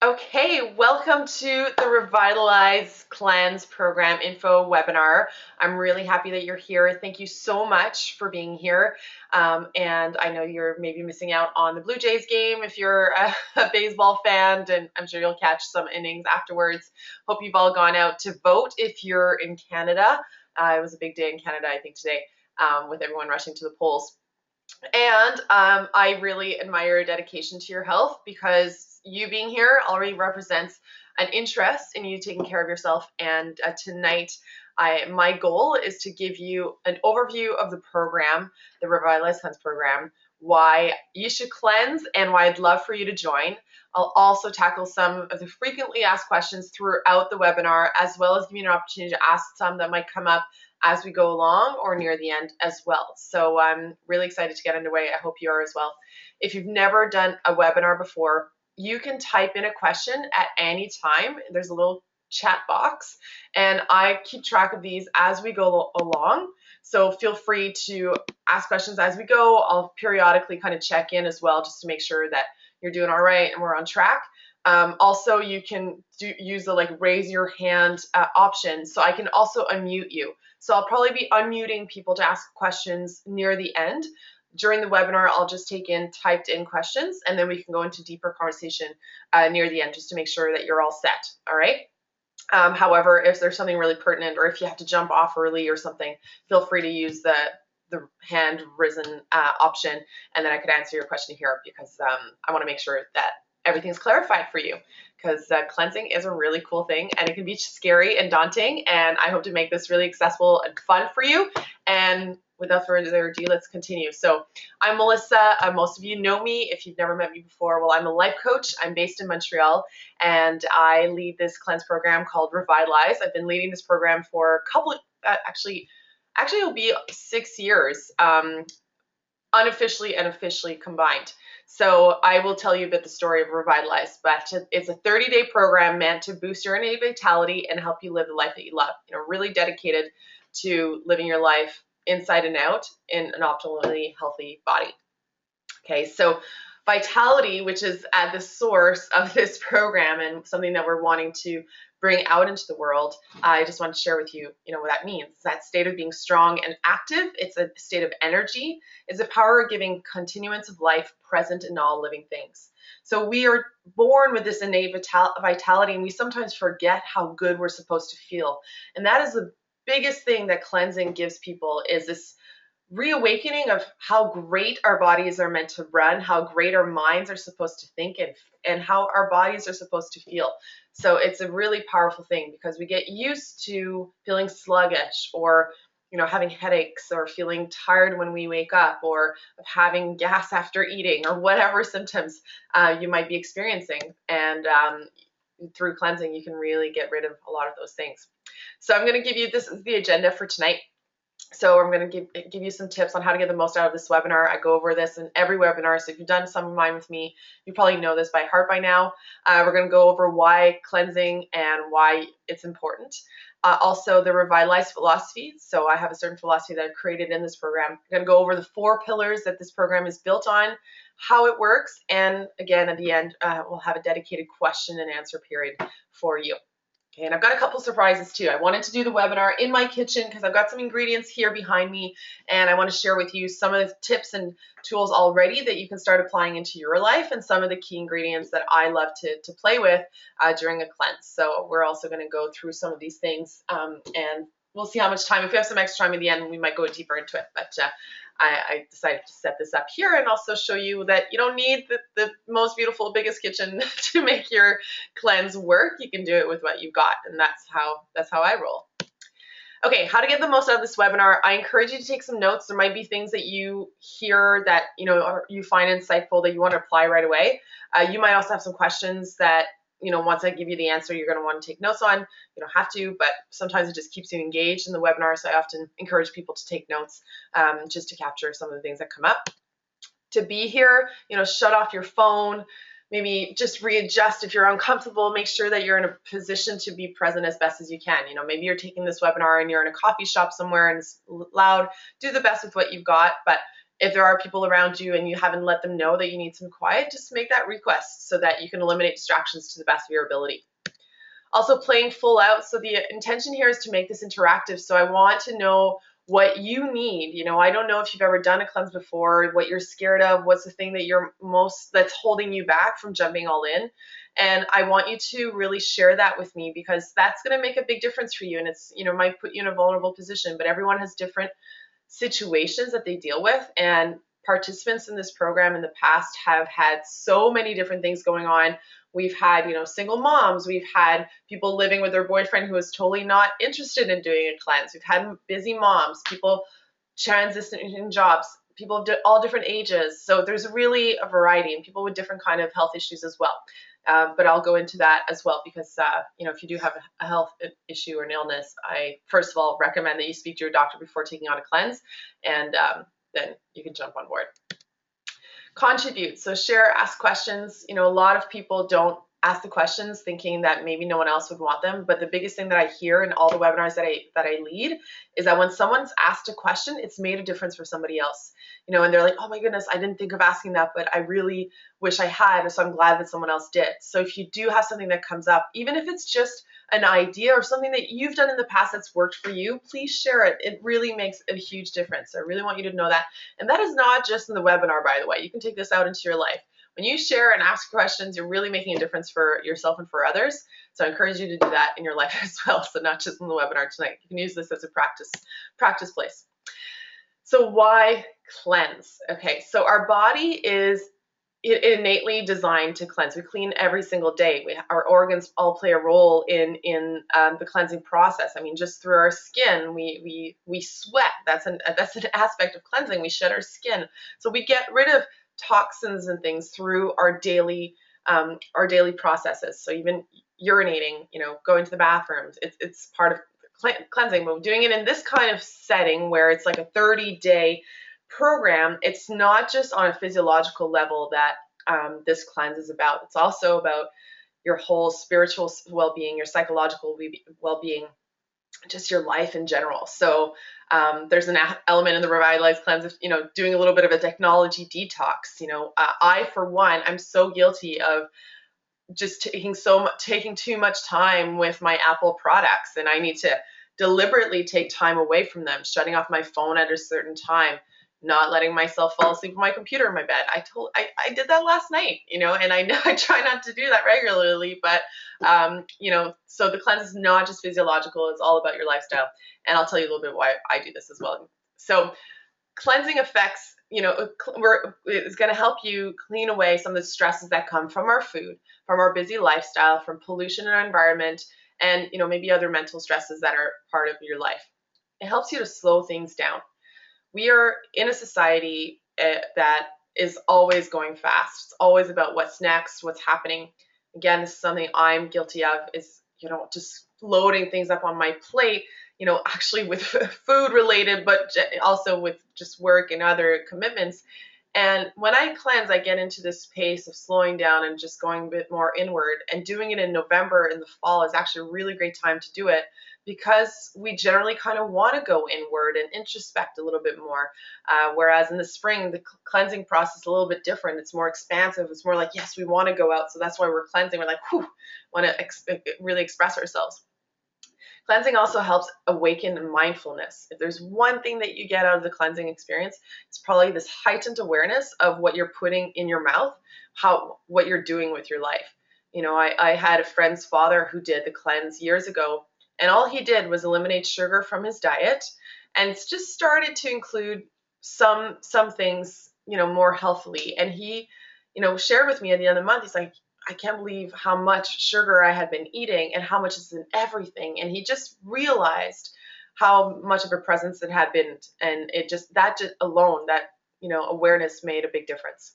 Okay, welcome to the REVITALIZE Cleanse program info webinar. I'm really happy that you're here. Thank you so much for being here. And I know you're maybe missing out on the Blue Jays game if you're a baseball fan, and I'm sure you'll catch some innings afterwards. Hope you've all gone out to vote if you're in Canada. It was a big day in Canada, I think, today, with everyone rushing to the polls. And I really admire your dedication to your health, because you being here already represents an interest in you taking care of yourself. And tonight, my goal is to give you an overview of the program, the REVITALIZE Cleanse program, why you should cleanse, and why I'd love for you to join. I'll also tackle some of the frequently asked questions throughout the webinar, as well as give you an opportunity to ask some that might come up as we go along or near the end as well. So I'm really excited to get underway. I hope you are as well. If you've never done a webinar before, you can type in a question at any time. There's a little chat box, and I keep track of these as we go along. So feel free to ask questions as we go. I'll periodically kind of check in as well, just to make sure that you're doing all right and we're on track. Also, you can use the raise your hand option, so I can also unmute you. So I'll probably be unmuting people to ask questions near the end. During the webinar, I'll just take in typed in questions, and then we can go into deeper conversation near the end, just to make sure that you're all set, all right? However, if there's something really pertinent, or if you have to jump off early or something, feel free to use the hand risen option, and then I could answer your question here, because I want to make sure that everything's clarified for you, because cleansing is a really cool thing, and it can be scary and daunting, and I hope to make this really accessible and fun for you. And without further ado, let's continue. So I'm Melissa. Most of you know me if you've never met me before. Well, I'm a life coach. I'm based in Montreal, and I lead this cleanse program called REVITALIZE. I've been leading this program for a couple of, actually it'll be 6 years, unofficially and officially combined. So I will tell you a bit the story of REVITALIZE, but it's a 30-day program meant to boost your innate vitality and help you live the life that you love. Really dedicated to living your life inside and out in an optimally healthy body. Okay, so vitality, which is at the source of this program and something that we're wanting to bring out into the world, I just want to share with you, what that means. It's that state of being strong and active. It's a state of energy. It's a power of giving continuance of life present in all living things. So we are born with this innate vitality, and we sometimes forget how good we're supposed to feel. And that is the biggest thing that cleansing gives people, is this reawakening of how great our bodies are meant to run, how great our minds are supposed to think, and how our bodies are supposed to feel. So it's a really powerful thing, because we get used to feeling sluggish, or having headaches, or feeling tired when we wake up, or having gas after eating, or whatever symptoms you might be experiencing. And through cleansing, you can really get rid of a lot of those things. So I'm going to give you, this is the agenda for tonight. So I'm going to give you some tips on how to get the most out of this webinar. I go over this in every webinar, so if you've done some of mine with me, you probably know this by heart by now. We're going to go over why cleansing and why it's important. Also, the REVITALIZE Philosophy. So I have a certain philosophy that I've created in this program. I'm going to go over the 4 pillars that this program is built on, how it works, and again, at the end, we'll have a dedicated question and answer period for you. Okay, and I've got a couple surprises too. I wanted to do the webinar in my kitchen, because I've got some ingredients here behind me, and I want to share with you some of the tips and tools already that you can start applying into your life, and some of the key ingredients that I love to play with during a cleanse. So we're also going to go through some of these things, and we'll see how much time. If we have some extra time at the end, we might go deeper into it. But I decided to set this up here and also show you that you don't need the most beautiful, biggest kitchen to make your cleanse work. You can do it with what you've got, and that's how I roll. Okay, how to get the most out of this webinar. I encourage you to take some notes. There might be things that you hear that you find insightful that you want to apply right away. You might also have some questions that once I give you the answer, you're going to want to take notes on. You don't have to, but sometimes it just keeps you engaged in the webinar. So I often encourage people to take notes just to capture some of the things that come up. To be here, shut off your phone, maybe just readjust if you're uncomfortable. Make sure that you're in a position to be present as best as you can. Maybe you're taking this webinar and you're in a coffee shop somewhere and it's loud. Do the best with what you've got, but If there are people around you and you haven't let them know that you need some quiet, just make that request so that you can eliminate distractions to the best of your ability. Also, playing full out. So the intention here is to make this interactive. So I want to know what you need. I don't know if you've ever done a cleanse before, what you're scared of, what's the thing that that's holding you back from jumping all in. And I want you to really share that with me, because that's going to make a big difference for you. And it's, might put you in a vulnerable position, but everyone has different situations that they deal with. And participants in this program in the past have had so many different things going on. We've had, single moms. We've had people living with their boyfriend who was totally not interested in doing a cleanse. We've had busy moms, people transitioning jobs, people of all different ages. So there's really a variety, and people with different kind of health issues as well. But I'll go into that as well, because if you do have a health issue or an illness, I first of all recommend that you speak to your doctor before taking on a cleanse, and then you can jump on board. Contribute. So share, ask questions. A lot of people don't ask the questions thinking that maybe no one else would want them. But the biggest thing that I hear in all the webinars that I lead is that when someone's asked a question, it's made a difference for somebody else. And they're like, oh my goodness, I didn't think of asking that, but I really wish I had, so I'm glad that someone else did. So if you do have something that comes up, even if it's just an idea or something that you've done in the past that's worked for you, please share it. It really makes a huge difference. I really want you to know that. And that is not just in the webinar, by the way. You can take this out into your life. When you share and ask questions, you're really making a difference for yourself and for others. So I encourage you to do that in your life as well. So not just in the webinar tonight. You can use this as a practice place. So why cleanse? Okay, so our body is innately designed to cleanse. We clean every single day. Our organs all play a role in the cleansing process. I mean, just through our skin, we sweat. That's an aspect of cleansing. We shed our skin, so we get rid of toxins and things through our daily processes. So even urinating, going to the bathrooms, it's part of cleansing. But doing it in this kind of setting where it's like a 30-day program, it's not just on a physiological level that this cleanse is about. It's also about your whole spiritual well-being, your psychological well-being, just your life in general. So there's an element in the REVITALIZE Cleanse of, doing a little bit of a technology detox. I, for one, I'm so guilty of just taking too much time with my Apple products, and I need to deliberately take time away from them, shutting off my phone at a certain time, not letting myself fall asleep on my computer in my bed. I did that last night, and I know I try not to do that regularly, but so the cleanse is not just physiological, it's all about your lifestyle. And I'll tell you a little bit why I do this as well. So cleansing effects, is going to help you clean away some of the stresses that come from our food, from our busy lifestyle, from pollution in our environment, and maybe other mental stresses that are part of your life. It helps you to slow things down. We are in a society that is always going fast. It's always about what's next, what's happening. Again, this is something I'm guilty of, is, just loading things up on my plate, actually with food related, but also with just work and other commitments. And when I cleanse, I get into this space of slowing down and just going a bit more inward. And doing it in November in the fall is actually a really great time to do it, because we generally kind of want to go inward and introspect a little bit more. Whereas in the spring, the cleansing process is a little bit different. It's more expansive. It's more like, yes, we want to go out. So that's why we're cleansing. We're like, whew, want to really express ourselves. Cleansing also helps awaken mindfulness. If there's one thing that you get out of the cleansing experience, it's probably this heightened awareness of what you're putting in your mouth, what you're doing with your life. I had a friend's father who did the cleanse years ago, and all he did was eliminate sugar from his diet, and it's just started to include some things, more healthily. And he, shared with me at the end of the month, he's like, I can't believe how much sugar I had been eating and how much is in everything. And he just realized how much of a presence it had been. And that alone, awareness made a big difference.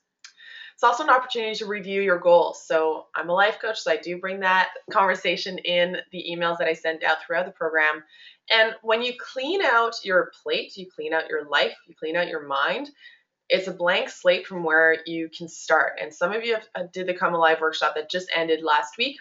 It's also an opportunity to review your goals. So I'm a life coach, so I do bring that conversation in the emails that I send out throughout the program. And when you clean out your plate, you clean out your life, you clean out your mind, it's a blank slate from where you can start. And some of you did the Come Alive workshop that just ended last week.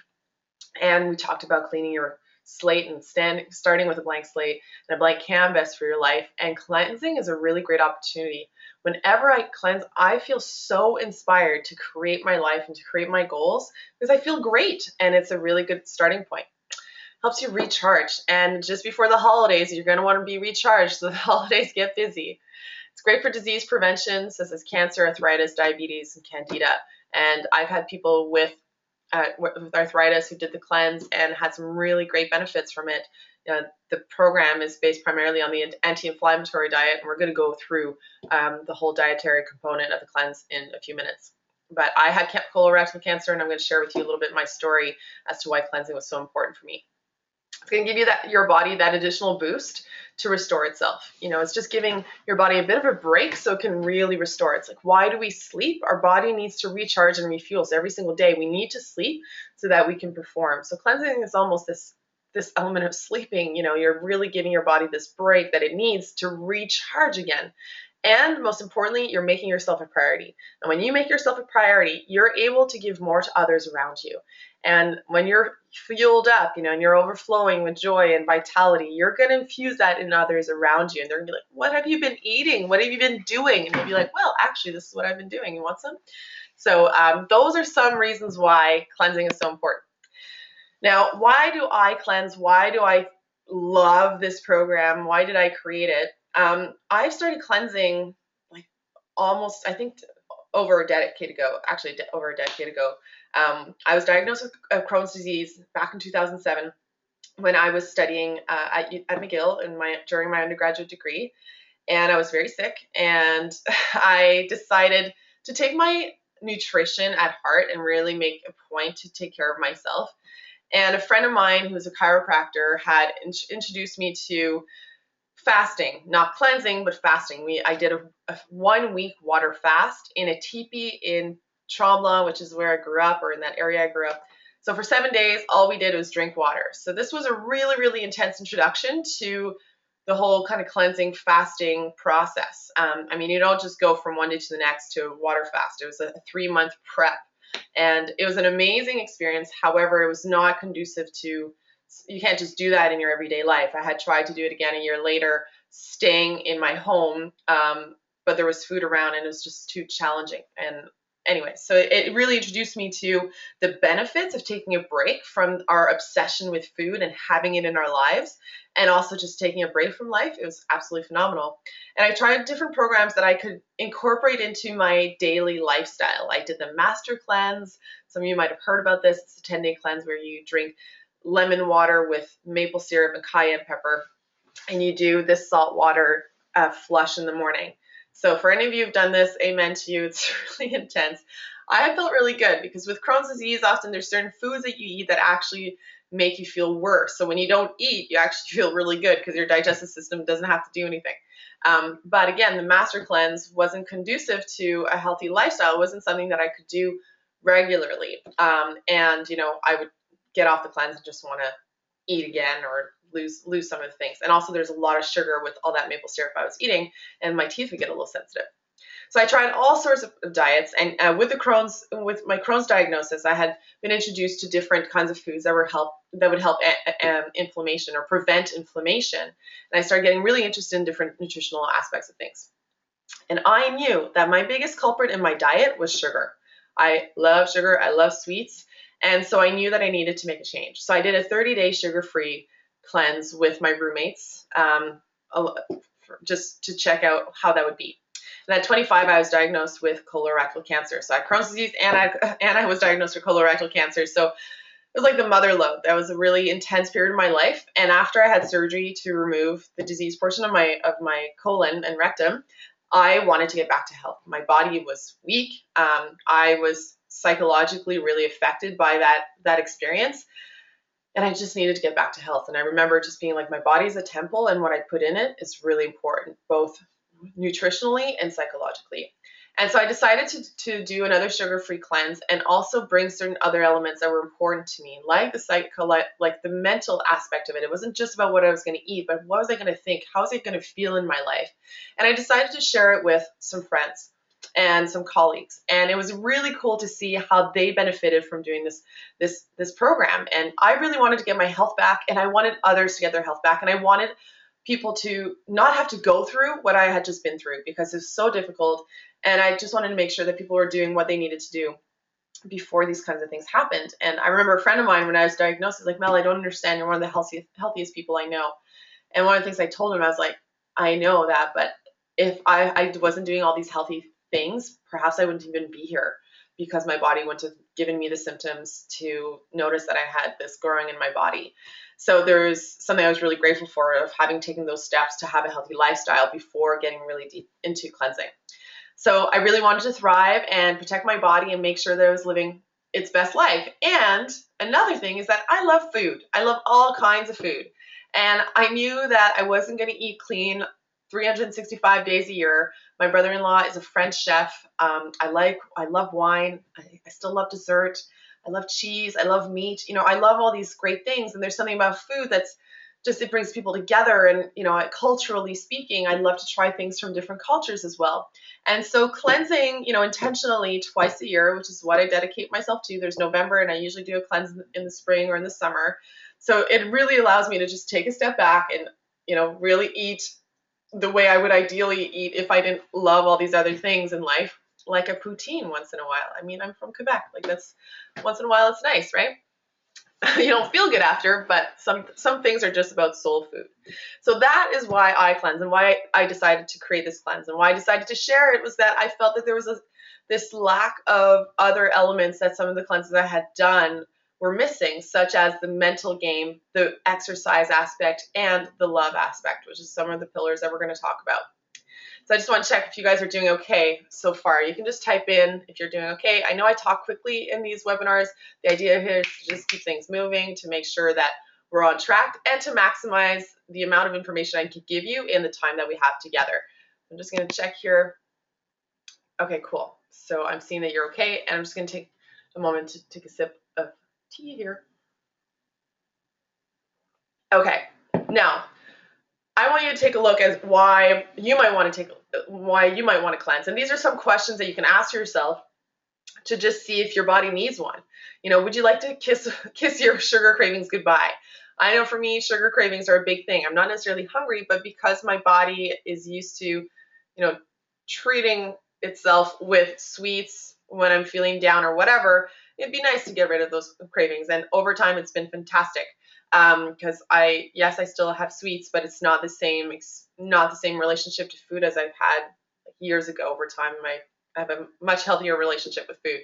And we talked about cleaning your slate and starting with a blank slate and a blank canvas for your life. And cleansing is a really great opportunity. Whenever I cleanse, I feel so inspired to create my life and to create my goals because I feel great, and it's a really good starting point. Helps you recharge. And just before the holidays, you're going to want to be recharged so the holidays get busy. It's great for disease prevention, such as cancer, arthritis, diabetes, and candida. And I've had people with arthritis who did the cleanse and had some really great benefits from it. The program is based primarily on the anti-inflammatory diet, and we're going to go through the whole dietary component of the cleanse in a few minutes. But I had colorectal cancer, and I'm going to share with you a little bit my story as to why cleansing was so important for me. It's going to give you your body that additional boost to restore itself. It's just giving your body a bit of a break so it can really restore. It's like, why do we sleep? Our body needs to recharge and refuel. So every single day we need to sleep so that we can perform. So cleansing is almost this element of sleeping. You're really giving your body this break that it needs to recharge again. And most importantly, you're making yourself a priority. And when you make yourself a priority, you're able to give more to others around you. And when you're fueled up, and you're overflowing with joy and vitality, you're going to infuse that in others around you. And they're going to be like, what have you been eating? What have you been doing? And you'll be like, well, actually, this is what I've been doing. You want some? So those are some reasons why cleansing is so important. Now, why do I cleanse? Why do I love this program? Why did I create it? I started cleansing almost, I think, over a decade ago. I was diagnosed with Crohn's disease back in 2007 when I was studying at McGill during my undergraduate degree, and I was very sick, and I decided to take my nutrition at heart and really make a point to take care of myself. And a friend of mine who's a chiropractor had introduced me to fasting, not cleansing, but fasting. I did a 1 week water fast in a teepee in Tremblant, which is where I grew up, or in that area I grew up. So for 7 days, all we did was drink water. So this was a really, really intense introduction to the whole kind of cleansing, fasting process. You don't just go from one day to the next to a water fast. It was a 3-month prep. And it was an amazing experience. However, it was not conducive to, you can't just do that in your everyday life. I had tried to do it again a year later, staying in my home, but there was food around and it was just too challenging. And anyway, so it really introduced me to the benefits of taking a break from our obsession with food and having it in our lives, and also just taking a break from life. It was absolutely phenomenal. And I tried different programs that I could incorporate into my daily lifestyle. I did the Master Cleanse. Some of you might have heard about this. It's a 10-day cleanse where you drink lemon water with maple syrup and cayenne pepper, and you do this salt water flush in the morning. So for any of you who've done this, amen to you. It's really intense. I felt really good because with Crohn's disease, often there's certain foods that you eat that actually make you feel worse. So when you don't eat, you actually feel really good because your digestive system doesn't have to do anything. But again, the Master Cleanse wasn't conducive to a healthy lifestyle. It wasn't something that I could do regularly. I would get off the cleanse and just want to eat again or lose some of the things. And also there's a lot of sugar with all that maple syrup I was eating, and my teeth would get a little sensitive. So I tried all sorts of diets, and with my Crohn's diagnosis, I had been introduced to different kinds of foods that would help inflammation or prevent inflammation. And I started getting really interested in different nutritional aspects of things. And I knew that my biggest culprit in my diet was sugar. I love sugar. I love sweets. And so I knew that I needed to make a change. So I did a 30-day sugar-free cleanse with my roommates, just to check out how that would be. And at 25, I was diagnosed with colorectal cancer. So I had Crohn's disease and I was diagnosed with colorectal cancer. So it was like the mother lode. That was a really intense period of my life. And after I had surgery to remove the disease portion of my colon and rectum, I wanted to get back to health. My body was weak. I was psychologically really affected by that experience. And I just needed to get back to health. And I remember just being like, my body's a temple, and what I put in it is really important, both nutritionally and psychologically. And so I decided to do another sugar-free cleanse and also bring certain other elements that were important to me, like the mental aspect of it. It wasn't just about what I was going to eat, but what was I going to think? How was I going to feel in my life? And I decided to share it with some friends. and some colleagues. And it was really cool to see how they benefited from doing this program. And I really wanted to get my health back, and I wanted others to get their health back. And I wanted people to not have to go through what I had just been through, because it's so difficult. And I just wanted to make sure that people were doing what they needed to do before these kinds of things happened. And I remember a friend of mine, when I was diagnosed, was like, Mel, I don't understand. You're one of the healthiest people I know. And one of the things I told him, I was like, I know that, but if I wasn't doing all these healthy things, perhaps I wouldn't even be here, because my body wouldn't have given me the symptoms to notice that I had this growing in my body. So there's something I was really grateful for, of having taken those steps to have a healthy lifestyle before getting really deep into cleansing. So I really wanted to thrive and protect my body and make sure that I was living its best life. And another thing is that I love food. I love all kinds of food. And I knew that I wasn't going to eat clean 365 days a year. My brother-in-law is a French chef. I love wine. I still love dessert. I love cheese. I love meat. I love all these great things. And there's something about food that's just, it brings people together. And, culturally speaking, I love to try things from different cultures as well. And so cleansing, intentionally twice a year, which is what I dedicate myself to. There's November, and I usually do a cleanse in the spring or in the summer. So it really allows me to just take a step back and, really eat the way I would ideally eat if I didn't love all these other things in life, like a poutine once in a while. I mean, I'm from Quebec. Like, that's once in a while, it's nice, right? You don't feel good after, but some things are just about soul food. So that is why I cleanse, and why I decided to create this cleanse, and why I decided to share it, was that I felt that there was this lack of other elements that some of the cleanses I had done were missing, such as the mental game, the exercise aspect, and the love aspect, which is some of the pillars that we're going to talk about. So I just want to check if you guys are doing okay so far. You can just type in if you're doing okay. I know I talk quickly in these webinars. The idea here is to just keep things moving, to make sure that we're on track, and to maximize the amount of information I can give you in the time that we have together. I'm just going to check here. Okay, cool. So I'm seeing that you're okay, and I'm just going to take a moment to take a sip of tea here. Okay, now I want you to take a look at why you might want to cleanse. And these are some questions that you can ask yourself to just see if your body needs one. Would you like to kiss your sugar cravings goodbye? I know for me, sugar cravings are a big thing. I'm not necessarily hungry, but because my body is used to, treating itself with sweets when I'm feeling down or whatever, it'd be nice to get rid of those cravings. And over time, it's been fantastic. Because I still have sweets, but it's not the same relationship to food as I've had years ago. Over time, I have a much healthier relationship with food.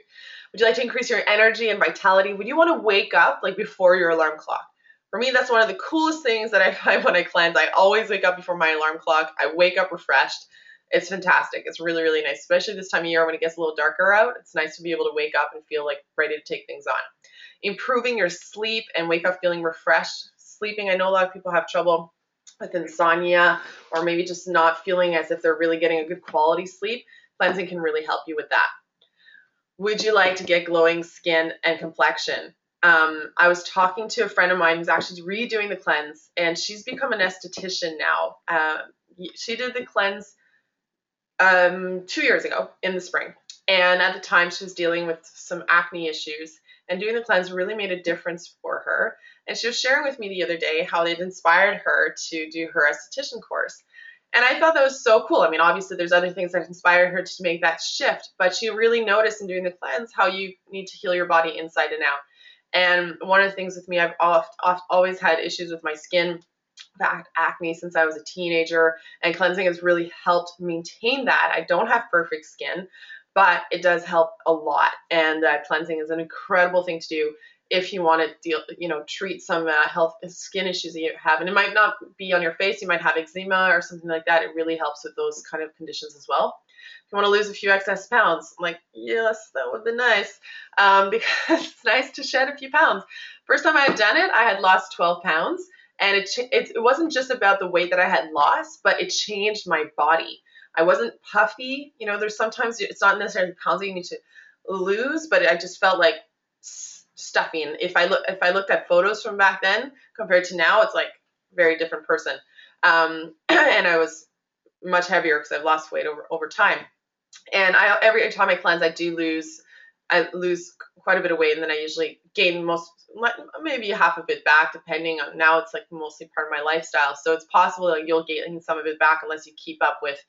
Would you like to increase your energy and vitality? Would you want to wake up like before your alarm clock? For me, that's one of the coolest things that I find when I cleanse. I always wake up before my alarm clock. I wake up refreshed. It's fantastic. It's really, really nice, especially this time of year when it gets a little darker out. It's nice to be able to wake up and feel like ready to take things on. Improving your sleep and wake up feeling refreshed. Sleeping, I know a lot of people have trouble with insomnia, or maybe just not feeling as if they're really getting a good quality sleep. Cleansing can really help you with that. Would you like to get glowing skin and complexion? I was talking to a friend of mine who's actually redoing the cleanse, and she's become an esthetician now. She did the cleanse 2 years ago in the spring, and at the time she was dealing with some acne issues, and doing the cleanse really made a difference for her. And she was sharing with me the other day how it inspired her to do her esthetician course. And I thought that was so cool. I mean, obviously there's other things that inspired her to make that shift, but she really noticed in doing the cleanse how you need to heal your body inside and out. And one of the things with me, I've always had issues with my skin, acne, since I was a teenager, and cleansing has really helped maintain that. I don't have perfect skin, but it does help a lot. And cleansing is an incredible thing to do if you want to treat some health skin issues that you have. And it might not be on your face. You might have eczema or something like that. It really helps with those kind of conditions as well. If you want to lose a few excess pounds, I'm like, yes, that would be nice, because it's nice to shed a few pounds. First time I had done it, I had lost 12 pounds. And it wasn't just about the weight that I had lost, but it changed my body. I wasn't puffy. There's sometimes it's not necessarily pounds that you need to lose, but I just felt like stuffing. If I looked at photos from back then compared to now, it's like a very different person. And I was much heavier because I've lost weight over time. And every time I cleanse, I lose quite a bit of weight, and then I usually gain maybe half of it back, depending on, now it's like mostly part of my lifestyle. So it's possible that you'll gain some of it back unless you keep up with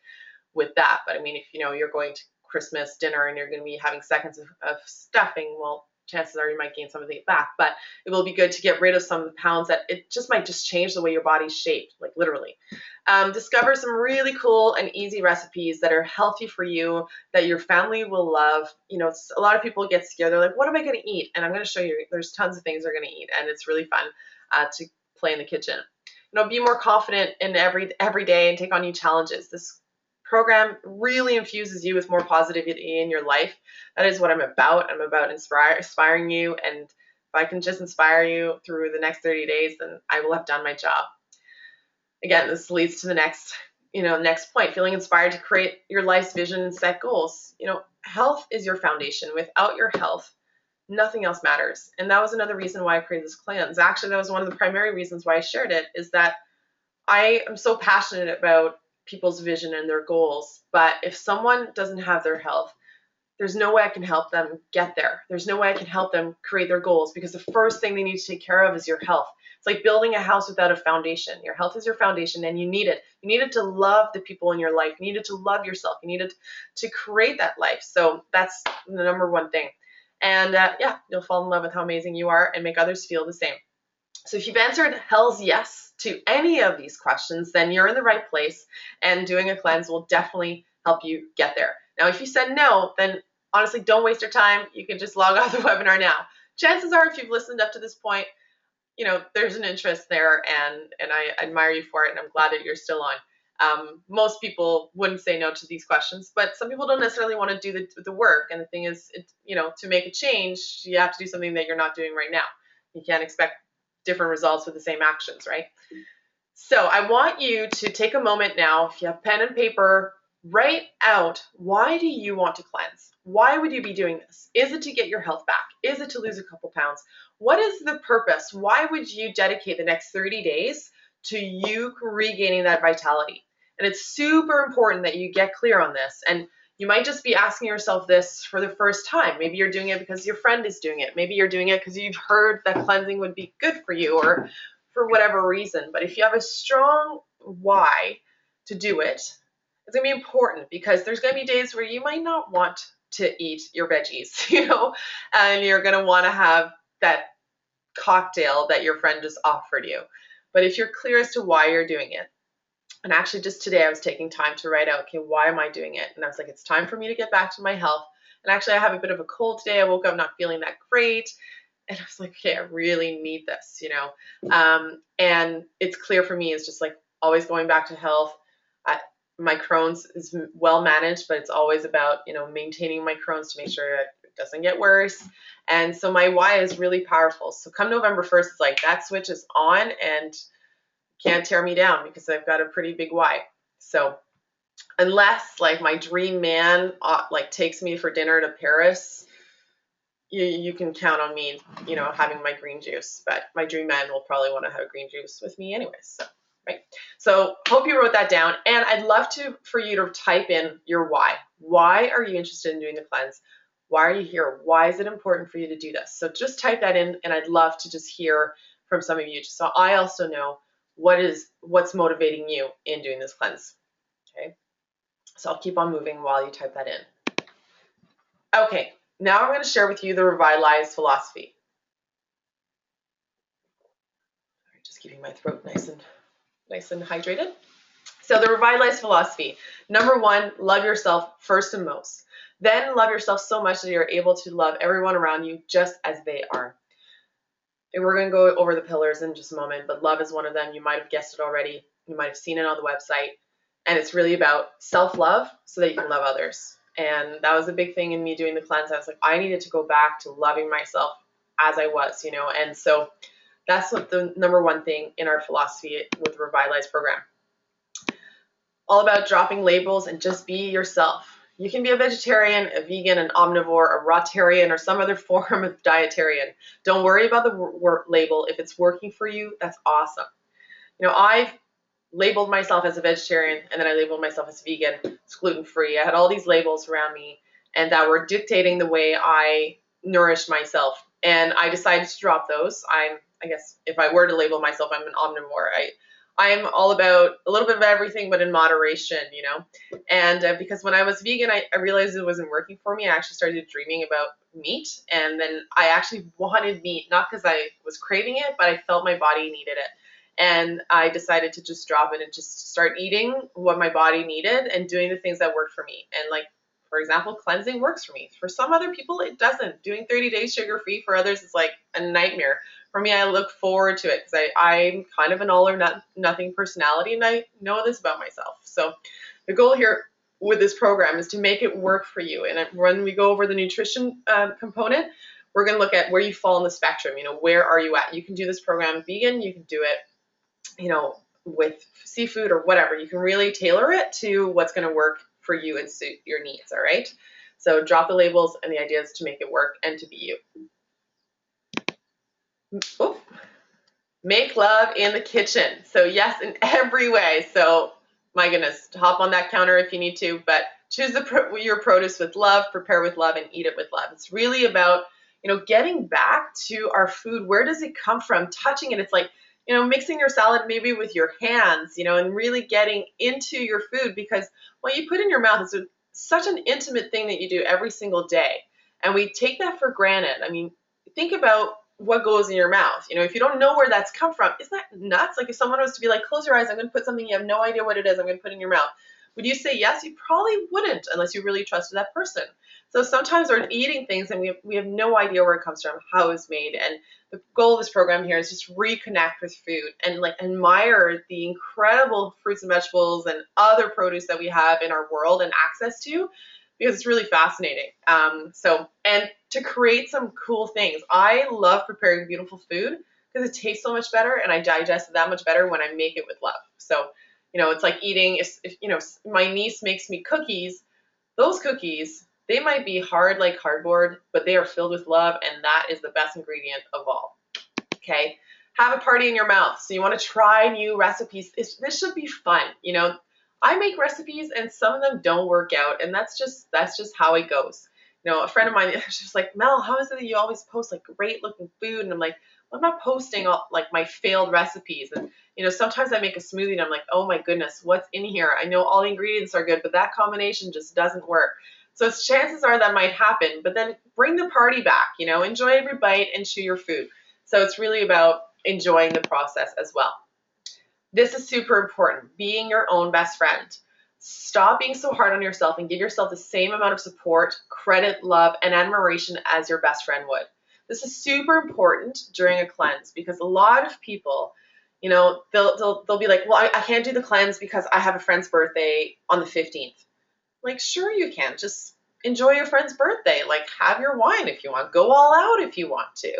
that. But I mean, if you're going to Christmas dinner and you're going to be having seconds of stuffing, well, chances are you might gain some of it back. But it will be good to get rid of some of the pounds that it just might just change the way your body's shaped, like literally. Discover some really cool and easy recipes that are healthy for you, that your family will love. A lot of people get scared. They're like, what am I going to eat? And I'm going to show you there's tons of things they're going to eat, and it's really fun to play in the kitchen. Be more confident in every day and take on new challenges. This program really infuses you with more positivity in your life. That is what I'm about. I'm about inspiring you, and if I can just inspire you through the next 30 days, then I will have done my job. Again, this leads to the next point, feeling inspired to create your life's vision and set goals. Health is your foundation. Without your health, nothing else matters. And that was another reason why I created this cleanse. Actually, that was one of the primary reasons why I shared it, is that I am so passionate about people's vision and their goals. But if someone doesn't have their health, there's no way I can help them get there. There's no way I can help them create their goals, because the first thing they need to take care of is your health. It's like building a house without a foundation. Your health is your foundation, and you need it. You need it to love the people in your life. You need it to love yourself. You need it to create that life. So that's the number one thing. And you'll fall in love with how amazing you are and make others feel the same. So if you've answered hell's yes to any of these questions, then you're in the right place, and doing a cleanse will definitely help you get there. Now, if you said no, then honestly, don't waste your time. You can just log off the webinar now. Chances are, if you've listened up to this point, there's an interest there, and I admire you for it, and I'm glad that you're still on. Most people wouldn't say no to these questions, but some people don't necessarily want to do the work. And the thing is, to make a change, you have to do something that you're not doing right now. You can't expect different results with the same actions, right? So I want you to take a moment now, if you have pen and paper, write out, why do you want to cleanse? Why would you be doing this? Is it to get your health back? Is it to lose a couple pounds? What is the purpose? Why would you dedicate the next 30 days to you regaining that vitality? And it's super important that you get clear on this. And you might just be asking yourself this for the first time. Maybe you're doing it because your friend is doing it. Maybe you're doing it because you've heard that cleansing would be good for you, or for whatever reason. But if you have a strong why to do it, it's going to be important, because there's going to be days where you might not want to eat your veggies, and you're going to want to have that cocktail that your friend just offered you. But if you're clear as to why you're doing it, and actually just today I was taking time to write out, okay, why am I doing it? And I was like, it's time for me to get back to my health. And actually I have a bit of a cold today. I woke up not feeling that great. And I was like, okay, I really need this, and it's clear for me, it's just like always going back to health. My Crohn's is well managed, but it's always about, maintaining my Crohn's to make sure it doesn't get worse. And so my why is really powerful. So come November 1st, it's like that switch is on and can't tear me down, because I've got a pretty big why. So unless like my dream man takes me for dinner to Paris, you can count on me, having my green juice. But my dream man will probably want to have green juice with me anyways. So, right. So hope you wrote that down. And I'd love for you to type in your why. Why are you interested in doing the cleanse? Why are you here? Why is it important for you to do this? So just type that in, and I'd love to just hear from some of you, just so I also know what's motivating you in doing this cleanse. Okay. So I'll keep on moving while you type that in. Okay. Now I'm going to share with you the REVITALIZE Philosophy. Just keeping my throat nice and hydrated. So the REVITALIZE Philosophy. Number one, love yourself first and most. Then love yourself so much that you're able to love everyone around you just as they are. And we're going to go over the pillars in just a moment, but love is one of them. You might have guessed it already. You might have seen it on the website. And it's really about self-love so that you can love others. And that was a big thing in me doing the cleanse. I was like, I needed to go back to loving myself as I was, And so that's what the number one thing in our philosophy with the REVITALIZE program. All about dropping labels and just be yourself. You can be a vegetarian, a vegan, an omnivore, a rawtarian, or some other form of dietarian. Don't worry about the label. If it's working for you, that's awesome. I've labeled myself as a vegetarian, and then I labeled myself as vegan. It's gluten-free. I had all these labels around me and that were dictating the way I nourished myself. And I decided to drop those. I guess if I were to label myself, I'm an omnivore. I'm all about a little bit of everything, but in moderation, you know. And because when I was vegan, I realized it wasn't working for me. I actually started dreaming about meat, and then I actually wanted meat, not because I was craving it, but I felt my body needed it. And I decided to just drop it and just start eating what my body needed and doing the things that worked for me. And like, for example, cleansing works for me. For some other people, it doesn't. Doing 30 days sugar-free for others is like a nightmare. For me, I look forward to it because I'm kind of an all or nothing personality, and I know this about myself. So the goal here with this program is to make it work for you. And when we go over the nutrition component, we're going to look at where you fall in the spectrum. You know, where are you at? You can do this program vegan. You can do it, you know, with seafood or whatever. You can really tailor it to what's going to work for you and suit your needs, all right? So drop the labels, and the idea is to make it work and to be you. Ooh. Make love in the kitchen. So yes, in every way. So my goodness, hop on that counter if you need to, but choose your produce with love, prepare with love, and eat it with love. It's really about, you know, getting back to our food. Where does it come from? Touching it. It's like, you know, mixing your salad maybe with your hands, you know, and really getting into your food, because what you put in your mouth is such an intimate thing that you do every single day. And we take that for granted. I mean, think about what goes in your mouth. You know, if you don't know where that's come from, isn't that nuts? Like if someone was to be like, close your eyes, I'm going to put something you have no idea what it is, I'm going to put in your mouth. Would you say yes? You probably wouldn't unless you really trusted that person. So sometimes we're eating things and we have no idea where it comes from, how it's made. And the goal of this program here is just reconnect with food and like admire the incredible fruits and vegetables and other produce that we have in our world and access to, because it's really fascinating. And to create some cool things. I love preparing beautiful food because it tastes so much better and I digest it that much better when I make it with love. So, you know, it's like eating, if you know, my niece makes me cookies, those cookies, they might be hard like cardboard, but they are filled with love, and that is the best ingredient of all. Okay? Have a party in your mouth. So you want to try new recipes. This should be fun. You know, I make recipes and some of them don't work out, and that's just how it goes. You know, a friend of mine, she's like, Mel, how is it that you always post like great looking food? And I'm like, well, I'm not posting all like my failed recipes. And you know, sometimes I make a smoothie and I'm like, oh my goodness, what's in here? I know all the ingredients are good, but that combination just doesn't work. So chances are that might happen, but then bring the party back, you know, enjoy every bite and chew your food. So it's really about enjoying the process as well. This is super important, being your own best friend. Stop being so hard on yourself and give yourself the same amount of support, credit, love, and admiration as your best friend would. This is super important during a cleanse because a lot of people, you know, they'll be like, well, I can't do the cleanse because I have a friend's birthday on the 15th. Like, sure you can. Just enjoy your friend's birthday. Like, have your wine if you want. Go all out if you want to.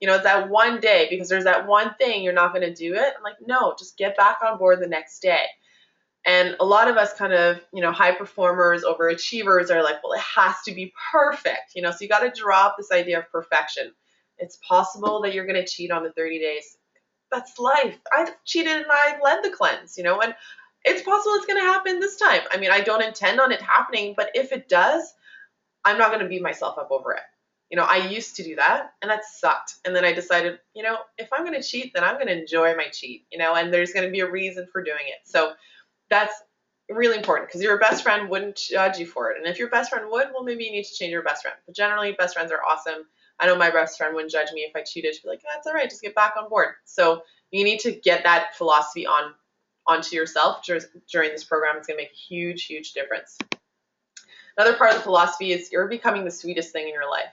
You know, it's that one day because there's that one thing you're not going to do it. I'm like, no, just get back on board the next day. And a lot of us kind of, you know, high performers, overachievers are like, well, it has to be perfect. You know, so you got to drop this idea of perfection. It's possible that you're going to cheat on the 30 days. That's life. I've cheated and I've led the cleanse, you know, and it's possible it's going to happen this time. I mean, I don't intend on it happening, but if it does, I'm not going to beat myself up over it. You know, I used to do that and that sucked. And then I decided, you know, if I'm going to cheat, then I'm going to enjoy my cheat, you know, and there's going to be a reason for doing it. So that's really important because your best friend wouldn't judge you for it. And if your best friend would, well, maybe you need to change your best friend. But generally, best friends are awesome. I know my best friend wouldn't judge me if I cheated. She'd be like, that's all right, just get back on board. So you need to get that philosophy onto yourself during this program. It's going to make a huge, huge difference. Another part of the philosophy is you're becoming the sweetest thing in your life.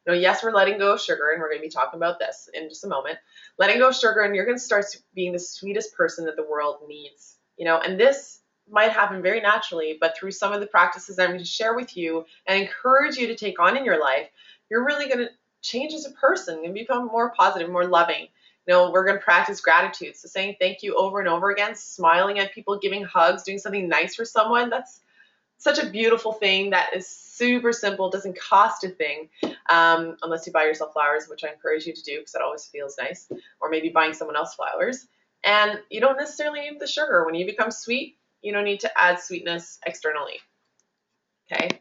You know, yes, we're letting go of sugar, and we're going to be talking about this in just a moment. Letting go of sugar, and you're going to start being the sweetest person that the world needs. You know, and this might happen very naturally, but through some of the practices I'm going to share with you and encourage you to take on in your life, you're really going to change as a person and become more positive, more loving. You know, we're going to practice gratitude. So saying thank you over and over again, smiling at people, giving hugs, doing something nice for someone. That's such a beautiful thing that is super simple, doesn't cost a thing, unless you buy yourself flowers, which I encourage you to do because that always feels nice, or maybe buying someone else flowers. And you don't necessarily need the sugar. When you become sweet, you don't need to add sweetness externally. Okay?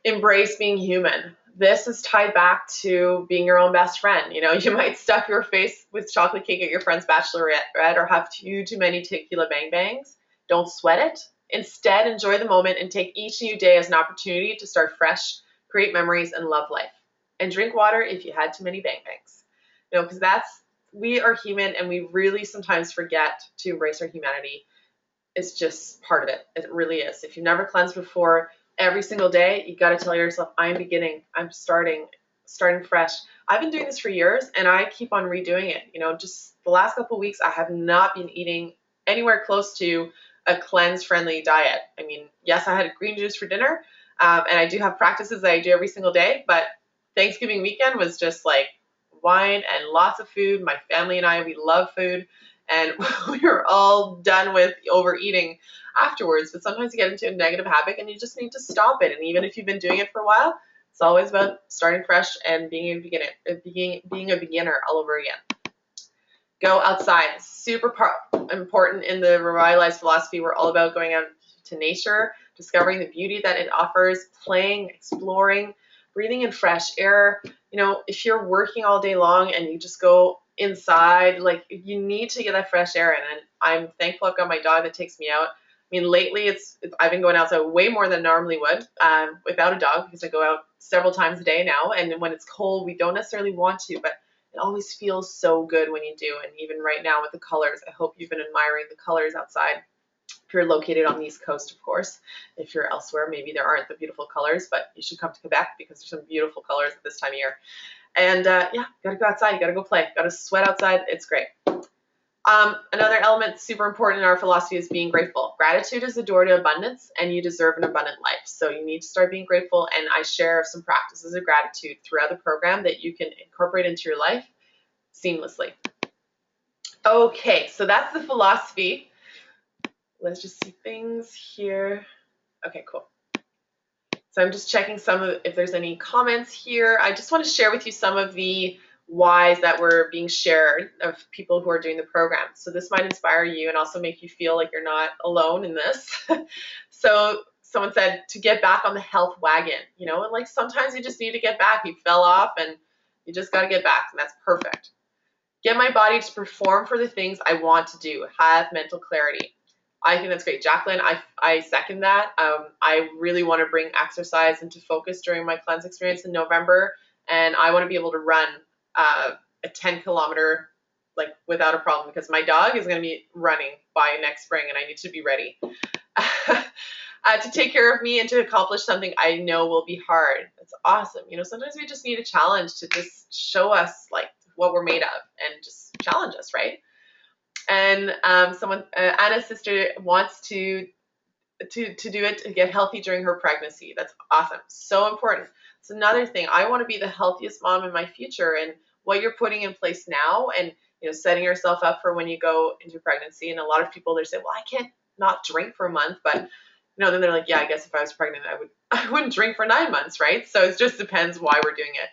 Embrace being human. This is tied back to being your own best friend. You know, you might stuff your face with chocolate cake at your friend's bachelorette or have too many tequila bang bangs. Don't sweat it. Instead, enjoy the moment and take each new day as an opportunity to start fresh, create memories, and love life. And drink water if you had too many bang bangs. You know, because we are human and we really sometimes forget to embrace our humanity. It's just part of it. It really is. If you've never cleansed before, every single day, you got to tell yourself, I'm beginning, I'm starting fresh. I've been doing this for years and I keep on redoing it. You know, just the last couple of weeks, I have not been eating anywhere close to a cleanse-friendly diet. I mean, yes, I had green juice for dinner, and I do have practices that I do every single day, but Thanksgiving weekend was just like wine and lots of food. My family and I, we love food, and we were all done with overeating afterwards. But sometimes you get into a negative habit and you just need to stop it. And even if you've been doing it for a while, it's always about starting fresh and being a beginner all over again. Go outside. Super important in the REVITALIZE philosophy. We're all about going out to nature, discovering the beauty that it offers, playing, exploring, breathing in fresh air. You know, if you're working all day long and you just go inside, like, you need to get that fresh air in. And I'm thankful I've got my dog that takes me out. I mean, lately I've been going outside way more than I normally would without a dog, because I go out several times a day now. And when it's cold, we don't necessarily want to, but it always feels so good when you do. And even right now with the colors, I hope you've been admiring the colors outside. If you're located on the East Coast, of course. If you're elsewhere, maybe there aren't the beautiful colors, but you should come to Quebec because there's some beautiful colors at this time of year. And yeah, gotta go outside, you gotta go play, gotta sweat outside. It's great. Another element super important in our philosophy is being grateful. Gratitude is the door to abundance, and you deserve an abundant life. So you need to start being grateful, and I share some practices of gratitude throughout the program that you can incorporate into your life seamlessly. Okay, so that's the philosophy. Let's just see things here. Okay, cool. So I'm just checking if there's any comments here. I just want to share with you some of the whys that were being shared of people who are doing the program. So this might inspire you and also make you feel like you're not alone in this. So someone said to get back on the health wagon, you know, and like sometimes you just need to get back. You fell off and you just got to get back, and that's perfect. Get my body to perform for the things I want to do. Have mental clarity. I think that's great. Jacqueline, I second that. I really want to bring exercise into focus during my cleanse experience in November, and I want to be able to run a 10-kilometer like without a problem, because my dog is going to be running by next spring and I need to be ready. To take care of me and to accomplish something I know will be hard. That's awesome. You know, sometimes we just need a challenge to just show us like what we're made of and just challenge us, right? And Anna's sister wants to do it to get healthy during her pregnancy. That's awesome. So important. It's another thing. I want to be the healthiest mom in my future, and what you're putting in place now and, you know, setting yourself up for when you go into pregnancy. And a lot of people, they say, well, I can't not drink for a month, but you know, then they're like, yeah, I guess if I was pregnant, I wouldn't drink for 9 months, right? So it just depends why we're doing it.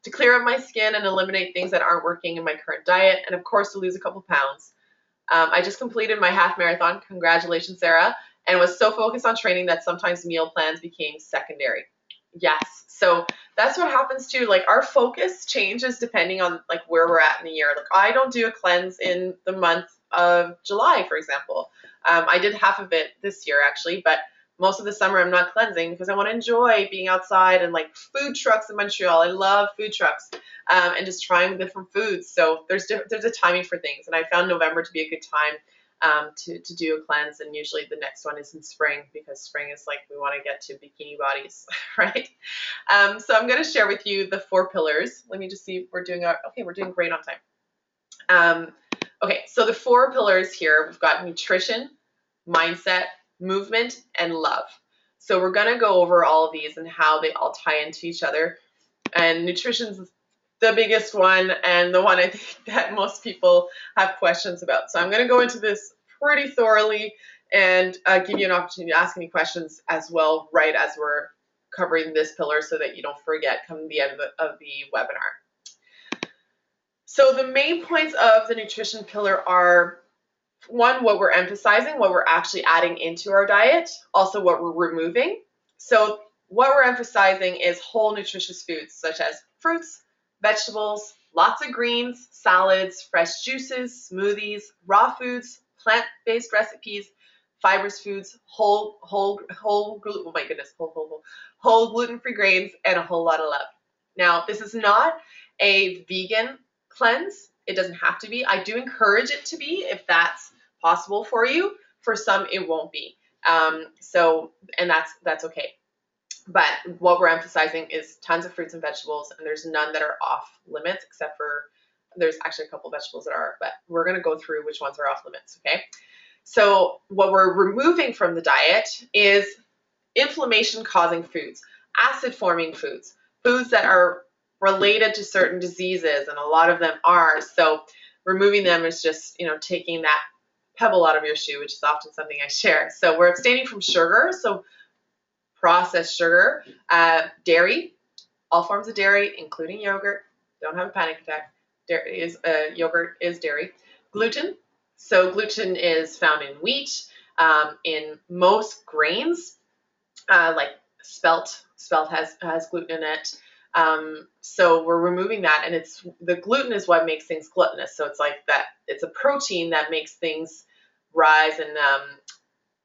To clear up my skin and eliminate things that aren't working in my current diet, and of course to lose a couple pounds. I just completed my half marathon. Congratulations, Sarah. And was so focused on training that sometimes meal plans became secondary. Yes. So that's what happens too. Like our focus changes depending on like where we're at in the year. Like I don't do a cleanse in the month of July, for example. I did half of it this year actually, but most of the summer I'm not cleansing because I want to enjoy being outside and like food trucks in Montreal. I love food trucks and just trying different foods. So there's a timing for things, and I found November to be a good time to do a cleanse, and usually the next one is in spring because spring is like we want to get to bikini bodies, right? So I'm going to share with you the 4 pillars. Let me just see if we're doing great on time. Okay, so the 4 pillars here, we've got nutrition, mindset, movement, and love. So we're going to go over all of these and how they all tie into each other. And nutrition's the biggest one and the one I think that most people have questions about. So I'm going to go into this pretty thoroughly and give you an opportunity to ask any questions as well, right as we're covering this pillar, so that you don't forget come the end of the webinar. So the main points of the nutrition pillar are, one, what we're emphasizing, what we're actually adding into our diet, also what we're removing. So what we're emphasizing is whole nutritious foods such as fruits, vegetables, lots of greens, salads, fresh juices, smoothies, raw foods, plant-based recipes, fibrous foods, whole oh my goodness, whole gluten-free grains, and a whole lot of love. Now, this is not a vegan cleanse. It doesn't have to be. I do encourage it to be if that's possible for you. For some, it won't be. And that's okay. But what we're emphasizing is tons of fruits and vegetables, and there's none that are off limits except for there's actually a couple of vegetables that are, but we're going to go through which ones are off limits, okay? So what we're removing from the diet is inflammation-causing foods, acid-forming foods, foods that are related to certain diseases, and a lot of them are. So removing them is just, taking that pebble out of your shoe, which is often something I share. So we're abstaining from sugar, so processed sugar, dairy, all forms of dairy, including yogurt. Don't have a panic attack. Yogurt is dairy. Gluten. So gluten is found in wheat, in most grains, like spelt. Spelt has gluten in it. So we're removing that, and the gluten is what makes things glutinous. So it's like that. It's a protein that makes things rise and,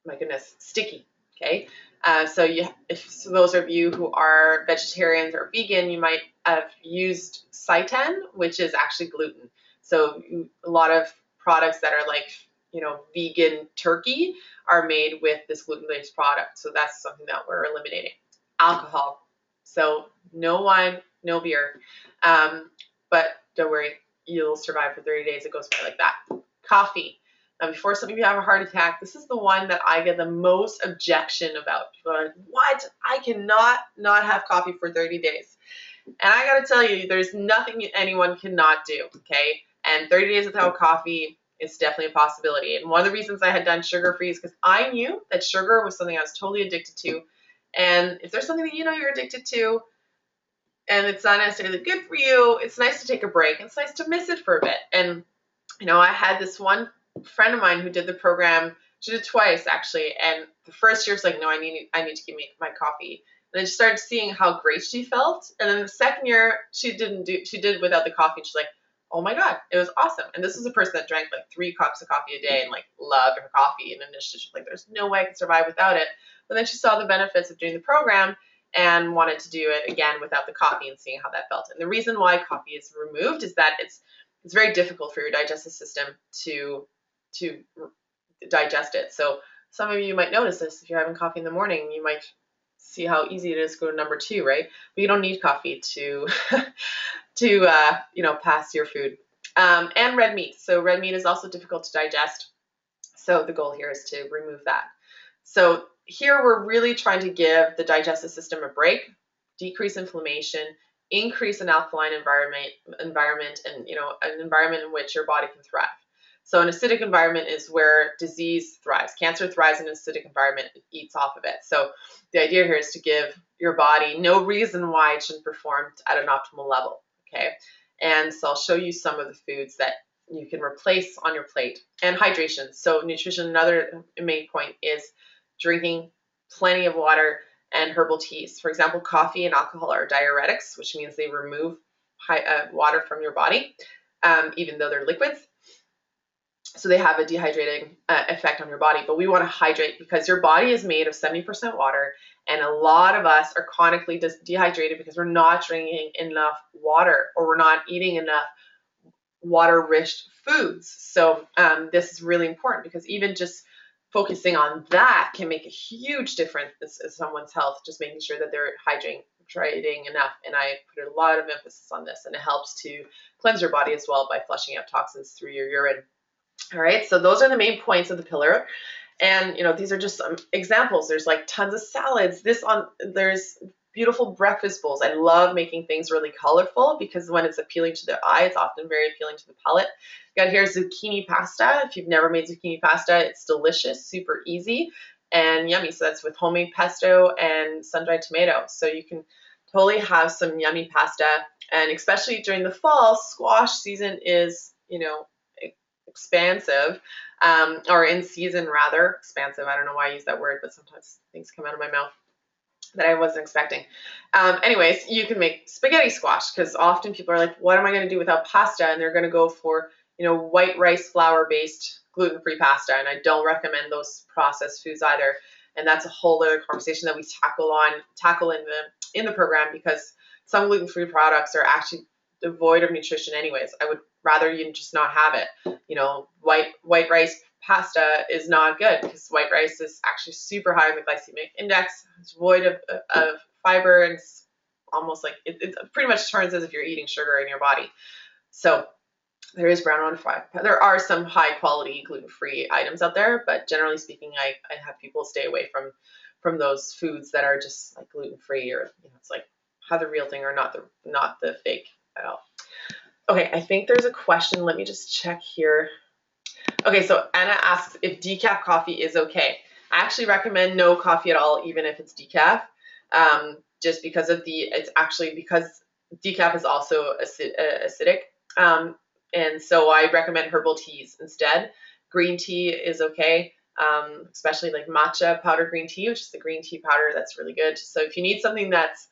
my goodness, sticky. Okay. So those of you who are vegetarians or vegan, you might have used seitan, which is actually gluten. So a lot of products that are like, vegan turkey are made with this gluten-based product. So that's something that we're eliminating. Alcohol. So no wine, no beer. But don't worry, you'll survive for 30 days. It goes by like that. Coffee. Now, before some of you have a heart attack, this is the one that I get the most objection about. People are like, what? I cannot not have coffee for 30 days. And I got to tell you, there's nothing anyone cannot do, okay? And 30 days without coffee is definitely a possibility. And one of the reasons I had done sugar-free is because I knew that sugar was something I was totally addicted to. And if there's something that you're addicted to, and it's not necessarily good for you, it's nice to take a break. It's nice to miss it for a bit. And, I had this one friend of mine who did the program. She did it twice, actually. And the first year was like, no, I need to give me my coffee. And then she started seeing how great she felt. And then the second year, she did without the coffee. And she's like, oh my God, it was awesome. And this was a person that drank like 3 cups of coffee a day and like loved her coffee. And initially she's like, there's no way I can survive without it. But then she saw the benefits of doing the program and wanted to do it again without the coffee and seeing how that felt. And the reason why coffee is removed is that it's very difficult for your digestive system to digest it. So some of you might notice this. If you're having coffee in the morning, you might see how easy it is to go to number 2, right? But you don't need coffee to pass your food. And red meat. So red meat is also difficult to digest. So the goal here is to remove that. So here we're really trying to give the digestive system a break, decrease inflammation, increase an alkaline environment, and an environment in which your body can thrive. So an acidic environment is where disease thrives. Cancer thrives in an acidic environment. It eats off of it. So the idea here is to give your body no reason why it shouldn't perform at an optimal level. Okay. And so I'll show you some of the foods that you can replace on your plate. And hydration. So nutrition, another main point is drinking plenty of water and herbal teas. For example, coffee and alcohol are diuretics, which means they remove water from your body, even though they're liquids. So they have a dehydrating effect on your body. But we want to hydrate because your body is made of 70% water. And a lot of us are chronically dehydrated because we're not drinking enough water or we're not eating enough water-rich foods. So this is really important because even just focusing on that can make a huge difference in someone's health, just making sure that they're hydrating enough. And I put a lot of emphasis on this, and it helps to cleanse your body as well by flushing out toxins through your urine. All right, so those are the main points of the pillar. And, these are just some examples. There's like tons of salads. There's beautiful breakfast bowls. I love making things really colorful because when it's appealing to the eye, it's often very appealing to the palate. Got here zucchini pasta. If you've never made zucchini pasta, it's delicious, super easy, and yummy. So that's with homemade pesto and sun-dried tomato. So you can totally have some yummy pasta. And especially during the fall, squash season is, you know, expansive, or in season rather. Expansive, I don't know why I use that word, but sometimes things come out of my mouth that I wasn't expecting. Anyways, you can make spaghetti squash, because often people are like, what am I going to do without pasta? And they're going to go for, you know, white rice flour based gluten-free pasta. And I don't recommend those processed foods either. And that's a whole other conversation that we tackle in the program, because some gluten-free products are actually devoid of nutrition anyways. I would rather you just not have it. You know, white rice pasta is not good, because white rice is actually super high in the glycemic index. It's void of fiber, and it's almost like it pretty much turns as if you're eating sugar in your body. So there is brown on fry. There are some high quality gluten-free items out there, but generally speaking, I have people stay away from those foods that are just like gluten-free, or, you know, it's like have the real thing or not the fake at all. Okay, I think there's a question. Let me just check here. Okay, so Anna asks if decaf coffee is okay. I actually recommend no coffee at all, even if it's decaf, just because of because decaf is also acidic. And so I recommend herbal teas instead. Green tea is okay, especially like matcha powder green tea, which is the green tea powder that's really good. So if you need something that's,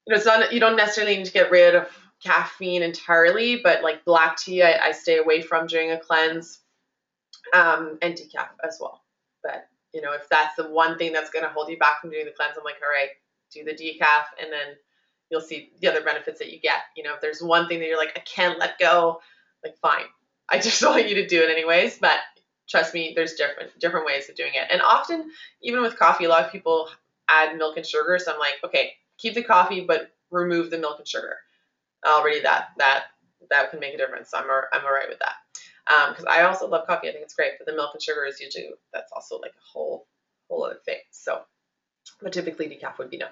you know, you don't necessarily need to get rid of caffeine entirely, but like black tea, I stay away from during a cleanse, and decaf as well. But, you know, if that's the one thing that's going to hold you back from doing the cleanse, I'm like, all right, do the decaf, and then you'll see the other benefits that you get. You know, if there's one thing that you're like, I can't let go, like, fine, I just want you to do it anyways. But trust me, there's different ways of doing it. And often, even with coffee, a lot of people add milk and sugar. So I'm like, okay, keep the coffee, but remove the milk and sugar. Already that can make a difference. I'm all right with that. Because I also love coffee. I think it's great, but the milk and sugar is usually, that's also like a whole other thing. So, but typically decaf would be no.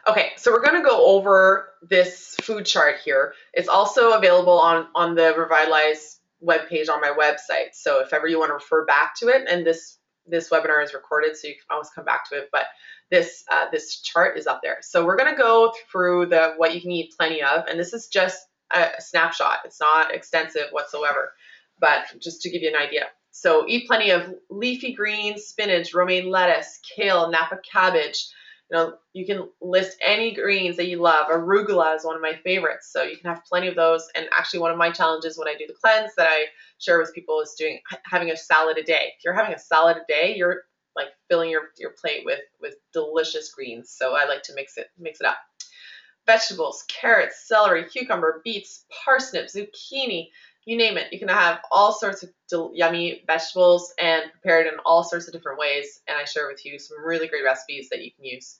Okay, so we're going to go over this food chart here. It's also available on the REVITALIZE webpage on my website. So if ever you want to refer back to it, and this webinar is recorded, so you can always come back to it, but this chart is up there. So we're going to go through what you can eat plenty of, and this is just a snapshot. It's not extensive whatsoever, but just to give you an idea. So eat plenty of leafy greens, spinach, romaine lettuce, kale, Napa cabbage. You know, you can list any greens that you love. Arugula is one of my favorites, so you can have plenty of those. And actually, one of my challenges when I do the cleanse that I share with people is having a salad a day. If you're having a salad a day, you're like filling your plate with delicious greens. So I like to mix it up. Vegetables: carrots, celery, cucumber, beets, parsnip, zucchini, you name it. You can have all sorts of yummy vegetables and prepared in all sorts of different ways. And I share with you some really great recipes that you can use.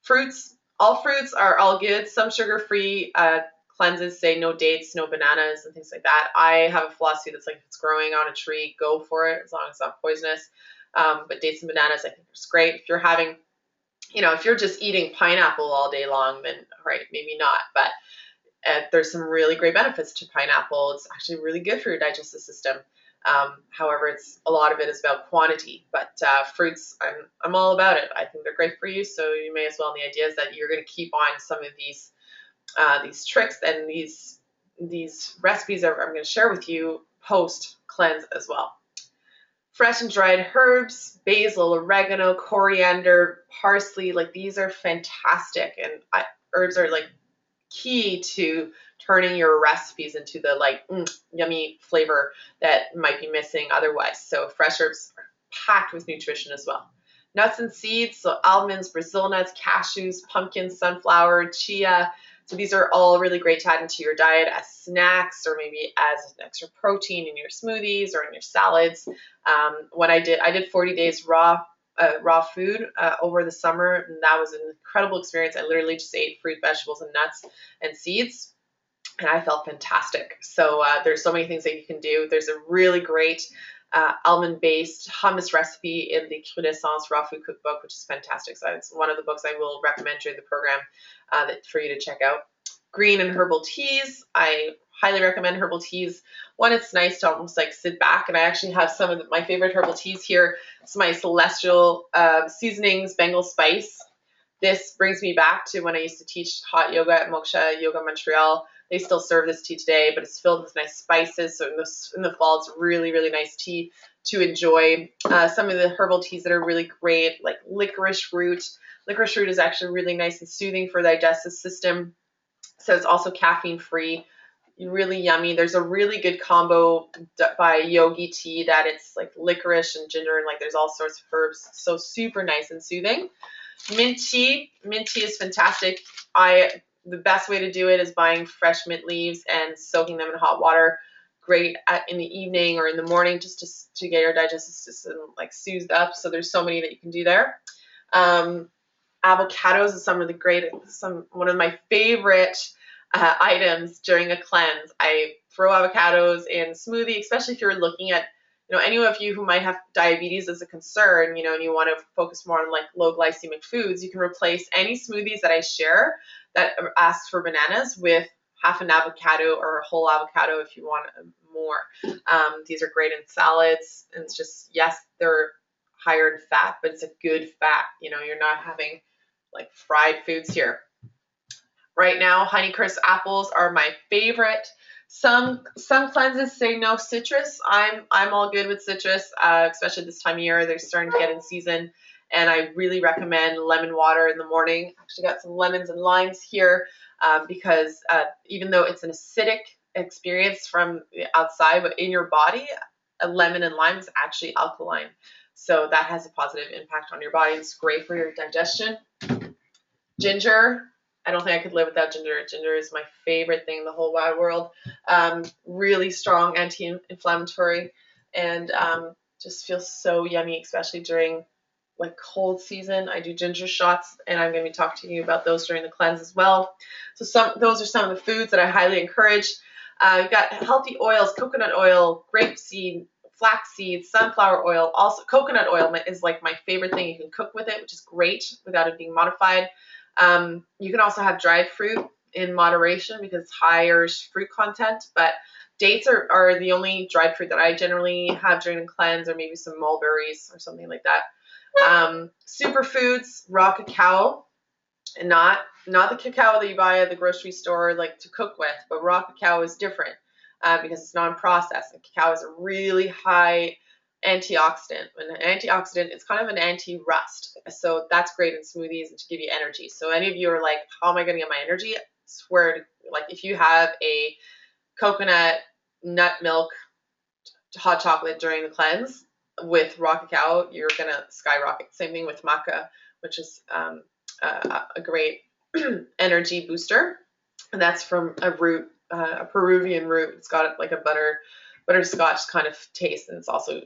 Fruits: all fruits are all good. Some sugar-free cleanses say no dates, no bananas, and things like that. I have a philosophy that's like, if it's growing on a tree, go for it, as long as it's not poisonous. But dates and bananas, I think, is great. If you're having, you know, if you're just eating pineapple all day long, then right, maybe not. But there's some really great benefits to pineapple. It's actually really good for your digestive system. However, a lot of it is about quantity. But fruits, I'm all about it. I think they're great for you, so you may as well. And the idea is that you're going to keep on some of these tricks and these recipes that I'm going to share with you post cleanse as well. Fresh and dried herbs: basil, oregano, coriander, parsley. Like, these are fantastic, and herbs are like key to turning your recipes into the yummy flavor that might be missing otherwise. So fresh herbs are packed with nutrition as well. Nuts and seeds: so almonds, Brazil nuts, cashews, pumpkins, sunflower, chia. So these are all really great to add into your diet as snacks, or maybe as an extra protein in your smoothies or in your salads. When I did 40 days raw food over the summer, and that was an incredible experience. I literally just ate fruit, vegetables, and nuts and seeds, and I felt fantastic. So there's so many things that you can do. There's a really great almond-based hummus recipe in the Renaissance Raw Food Cookbook, which is fantastic. So it's one of the books I will recommend during the program for you to check out. Green and herbal teas: I highly recommend herbal teas. One, it's nice to almost like sit back, and I actually have some of my favorite herbal teas here. It's my Celestial Seasonings Bengal Spice. This brings me back to when I used to teach hot yoga at Moksha Yoga Montreal. They still serve this tea today, but it's filled with nice spices. So in the fall, it's really, really nice tea to enjoy. Some of the herbal teas that are really great, like licorice root. Licorice root is actually really nice and soothing for the digestive system. So it's also caffeine free. Really yummy. There's a really good combo by Yogi Tea that it's like licorice and ginger and like there's all sorts of herbs. So super nice and soothing. Mint tea is fantastic. The best way to do it is buying fresh mint leaves and soaking them in hot water. Great in the evening or in the morning, just to get your digestive system like soothed up. So there's so many that you can do there. Avocados is one of my favorite items during a cleanse. I throw avocados in smoothie, especially if you're looking at, any of you who might have diabetes as a concern, and you want to focus more on like low glycemic foods. You can replace any smoothies that I share that ask for bananas with half an avocado or a whole avocado if you want more. These are great in salads, and it's just, yes, they're higher in fat, but it's a good fat. You're not having like fried foods here. Right now, Honeycrisp apples are my favorite. Some cleanses say no citrus. I'm all good with citrus, especially this time of year. They're starting to get in season, and I really recommend lemon water in the morning. Actually got some lemons and limes here because even though it's an acidic experience from the outside, but in your body, a lemon and lime is actually alkaline. So that has a positive impact on your body. It's great for your digestion. Ginger. I don't think I could live without ginger. Ginger is my favorite thing in the whole wide world. Really strong anti-inflammatory and just feels so yummy, especially during like cold season. I do ginger shots, and I'm going to be talking to you about those during the cleanse as well. So those are some of the foods that I highly encourage. You've got healthy oils, coconut oil, grapeseed, flaxseed, sunflower oil. Also, coconut oil is like my favorite thing. You can cook with it, which is great without it being modified. You can also have dried fruit in moderation because it's higher fruit content, but dates are the only dried fruit that I generally have during a cleanse, or maybe some mulberries or something like that. Superfoods, raw cacao, and not the cacao that you buy at the grocery store like to cook with, but raw cacao is different because it's non-processed. And cacao is a really high antioxidant. And an antioxidant, it's kind of an anti-rust. So that's great in smoothies and to give you energy. So any of you are like, how am I going to get my energy? I swear, like if you have a coconut nut milk hot chocolate during the cleanse with raw cacao, you're going to skyrocket. Same thing with maca, which is a great energy booster. And that's from a root, a Peruvian root. It's got like a butterscotch kind of taste, and it's also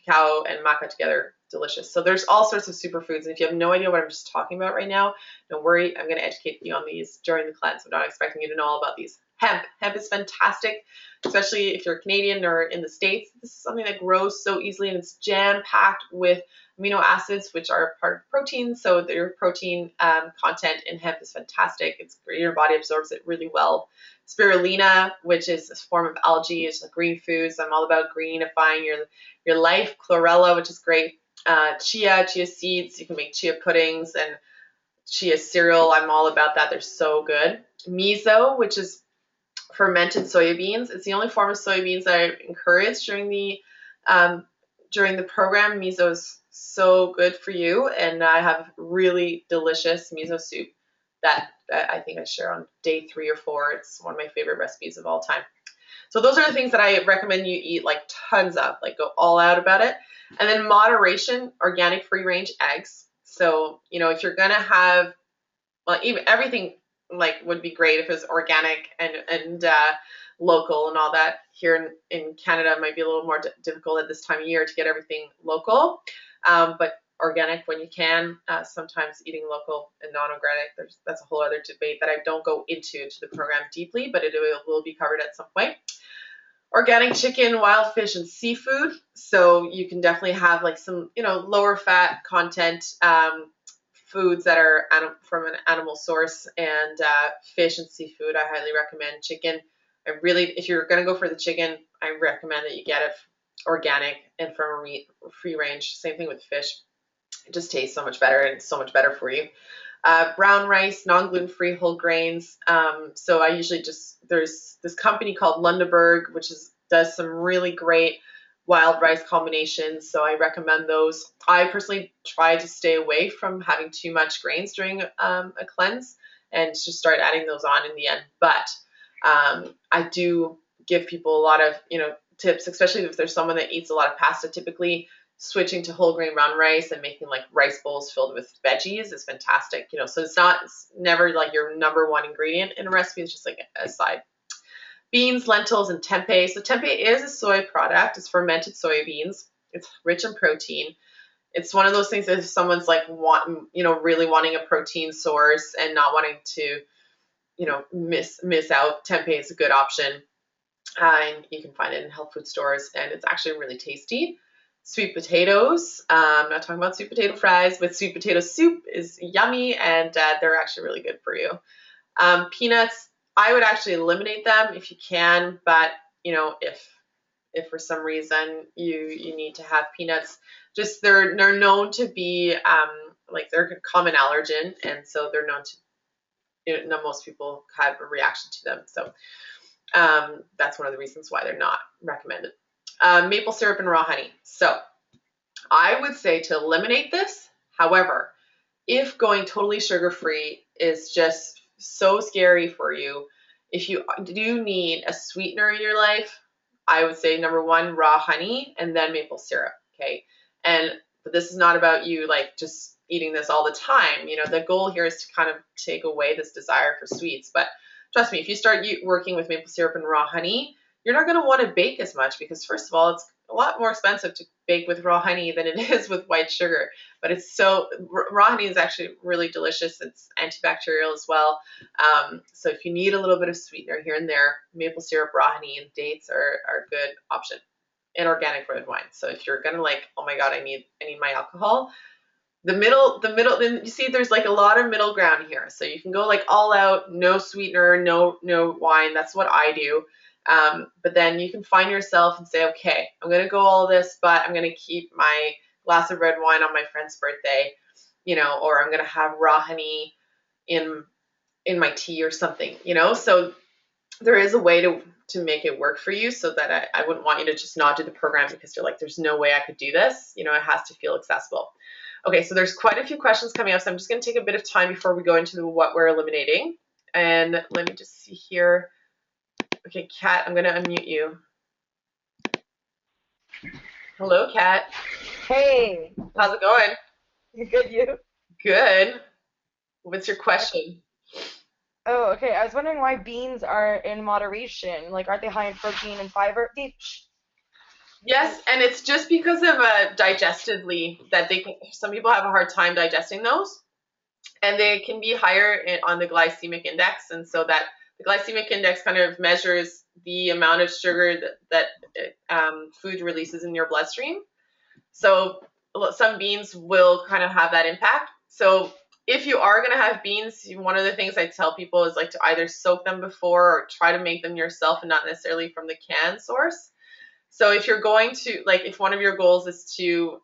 cacao and maca together, delicious. So there's all sorts of superfoods, and if you have no idea what I'm just talking about right now, don't worry, I'm going to educate you on these during the cleanse. I'm not expecting you to know all about these. Hemp is fantastic, especially if you're Canadian or in the States. This is something that grows so easily, and it's jam-packed with amino acids, which are part of protein. So their protein content in hemp is fantastic. It's great. Your body absorbs it really well. Spirulina, which is a form of algae, is like green foods. I'm all about greenifying your life. Chlorella, which is great. Chia seeds. You can make chia puddings and chia cereal. I'm all about that. They're so good. Miso, which is fermented soybeans. It's the only form of soybeans that I encourage during the program. Miso is so good for you, and I have really delicious miso soup that I think I share on day 3 or 4. It's one of my favorite recipes of all time. So those are the things that I recommend you eat like tons of, like go all out about it. And then moderation, organic free range eggs. So, if you're going to have, even everything like would be great if it was organic and local and all that. Here in Canada, it might be a little more difficult at this time of year to get everything local, but organic when you can. Sometimes eating local and non-organic, that's a whole other debate that I don't go into the program deeply, but it will be covered at some point. Organic chicken, wild fish, and seafood. So you can definitely have like some, lower fat content foods that are from an animal source, and fish and seafood. I highly recommend chicken. If you're going to go for the chicken, I recommend that you get it organic and from a free range. Same thing with fish. It just tastes so much better, and it's so much better for you. Brown rice, non-gluten-free whole grains. So I usually there's this company called Lundeberg, which does some really great wild rice combinations. So I recommend those. I personally try to stay away from having too much grains during a cleanse and just start adding those on in the end. But I do give people a lot of, tips, especially if there's someone that eats a lot of pasta. Typically, switching to whole grain brown rice and making like rice bowls filled with veggies is fantastic. So it's never like your number one ingredient in a recipe. It's just like a side. Beans, lentils, and tempeh. So tempeh is a soy product. It's fermented soybeans. It's rich in protein. It's one of those things that if someone's like really wanting a protein source and not wanting to, miss out, tempeh is a good option. And you can find it in health food stores, and it's actually really tasty. Sweet potatoes. I'm not talking about sweet potato fries, but sweet potato soup is yummy, and they're actually really good for you. Peanuts, I would actually eliminate them if you can, but if for some reason you need to have peanuts, just they're known to be they're a common allergen, and so they're known to most people have a reaction to them. So that's one of the reasons why they're not recommended. Maple syrup and raw honey. So I would say to eliminate this. However, if going totally sugar-free is just so scary for you, if you do need a sweetener in your life, I would say number one, raw honey, and then maple syrup. Okay. But this is not about you like just eating this all the time. The goal here is to kind of take away this desire for sweets. But trust me, if you start working with maple syrup and raw honey, you're not going to want to bake as much because, first of all, it's a lot more expensive to bake with raw honey than it is with white sugar. But raw honey is actually really delicious. It's antibacterial as well. So if you need a little bit of sweetener here and there, maple syrup, raw honey, and dates are a good option. And organic red wine. So if you're going to like, oh my God, I need my alcohol, the middle, then you see there's like a lot of middle ground here. So you can go like all out, no sweetener, no wine. That's what I do. But then you can find yourself and say, okay, I'm going to go all this, but I'm going to keep my glass of red wine on my friend's birthday, or I'm going to have raw honey in my tea or something, So there is a way to make it work for you, so that I wouldn't want you to just not do the program because you're like, there's no way I could do this. It has to feel accessible. Okay, so there's quite a few questions coming up, so I'm just going to take a bit of time before we go into what we're eliminating. And let me just see here. Okay, Kat, I'm going to unmute you. Hello, Kat. Hey, How's it going? good you? Good. What's your question? Oh, okay. I was wondering why beans are in moderation. Like, aren't they high in protein and fiber? Yes, and it's just because of digestively that some people have a hard time digesting those, and they can be higher on the glycemic index, and so that the glycemic index kind of measures the amount of sugar that food releases in your bloodstream. So some beans will kind of have that impact. So if you are going to have beans, one of the things I tell people is like to either soak them before or try to make them yourself and not necessarily from the canned source. So if you're going to, like, if one of your goals is to,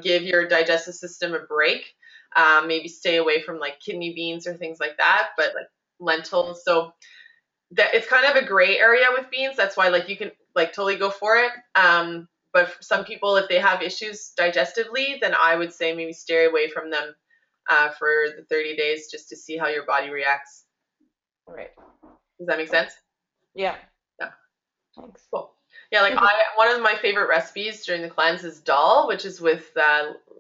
give your digestive system a break, maybe stay away from like kidney beans or things like that, but like lentils. So that it's kind of a gray area with beans. That's why like you can like totally go for it. But for some people, if they have issues digestively, then I would say maybe stay away from them for the 30 days just to see how your body reacts. All right. Does that make sense? Yeah. Yeah. Thanks. Cool. Yeah, like one of my favorite recipes during the cleanse is dal, which is with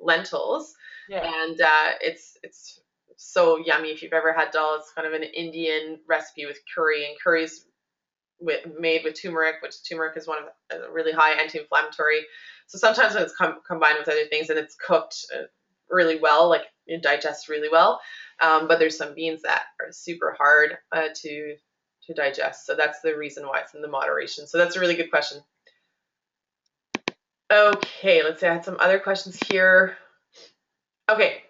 lentils, Yeah. and it's so yummy. If you've ever had dal, it's kind of an Indian recipe with curry, and curry's made with turmeric, which turmeric is one of a really high anti-inflammatory. So sometimes when it's combined with other things and it's cooked really well, like it digests really well. But there's some beans that are super hard to digest. So that's the reason why it's in the moderation. So that's a really good question. Okay, let's see. I had some other questions here. Okay,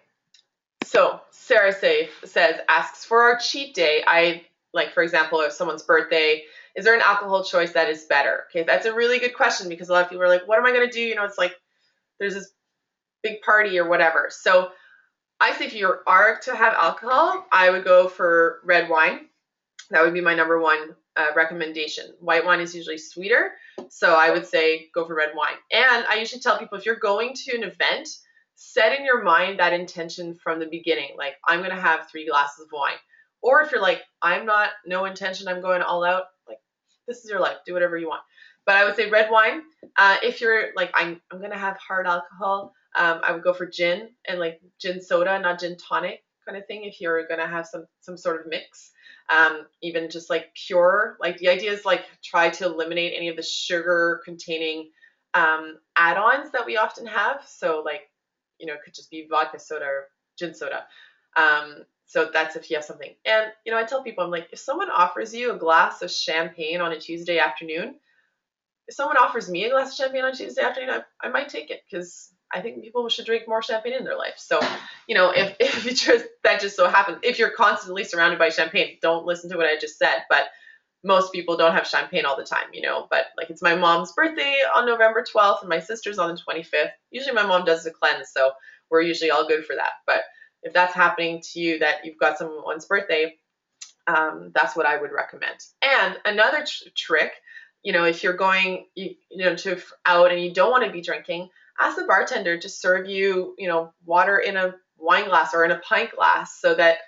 so Sarah asks, for our cheat day, like, for example, if someone's birthday, is there an alcohol choice that is better? Okay, that's a really good question because a lot of people are like, what am I going to do? It's like there's this big party or whatever. So I say if you are to have alcohol, I would go for red wine. That would be my number one recommendation. White wine is usually sweeter, so I would say go for red wine. And I usually tell people if you're going to an event, set in your mind that intention from the beginning. Like, I'm going to have 3 glasses of wine. Or if you're like, I'm not, no intention, I'm going all out, like, this is your life, do whatever you want. But I would say red wine. If you're like, I'm going to have hard alcohol, I would go for gin and like gin soda, not gin tonic kind of thing. If you're going to have some sort of mix, even just like pure, like the idea is like try to eliminate any of the sugar containing add-ons that we often have. So like, it could just be vodka soda or gin soda. So that's if you have something. And, I tell people, I'm like, if someone offers you a glass of champagne on a Tuesday afternoon, if someone offers me a glass of champagne on Tuesday afternoon, I might take it, because I think people should drink more champagne in their life. So, if it just, that just so happens, if you're constantly surrounded by champagne, don't listen to what I just said. But most people don't have champagne all the time, But like, it's my mom's birthday on November 12th and my sister's on the 25th. Usually my mom does a cleanse, so we're usually all good for that. But if that's happening to you, that you've got someone's birthday, that's what I would recommend. And another trick, if you're going, to out and you don't want to be drinking, ask the bartender to serve you, water in a wine glass or in a pint glass, so that,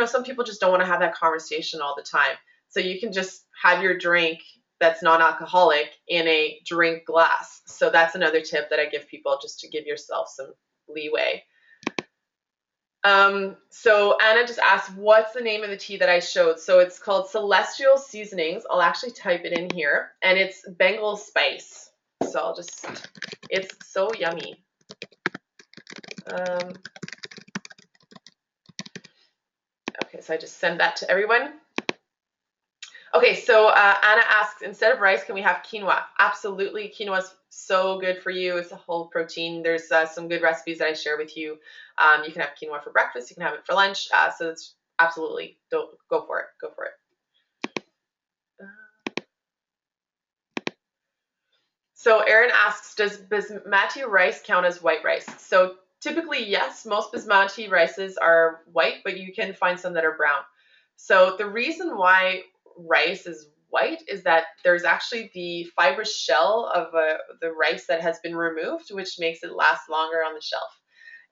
some people just don't want to have that conversation all the time. So you can just have your drink that's non-alcoholic in a drink glass. So that's another tip that I give people, just to give yourself some leeway. So Anna just asked, what's the name of the tea that I showed? So it's called Celestial Seasonings. I'll actually type it in here, and it's Bengal spice. So it's so yummy. Okay, so I just send that to everyone. Okay, so Anna asks, instead of rice, can we have quinoa? Absolutely, quinoa is so good for you. It's a whole protein. There's some good recipes that I share with you. You can have quinoa for breakfast. You can have it for lunch. So it's absolutely, don't go for it. Go for it. So Erin asks, does basmati rice count as white rice? So typically, yes, most basmati rices are white, but you can find some that are brown. So the reason why rice is white is that there's actually the fibrous shell of the rice that has been removed, which makes it last longer on the shelf.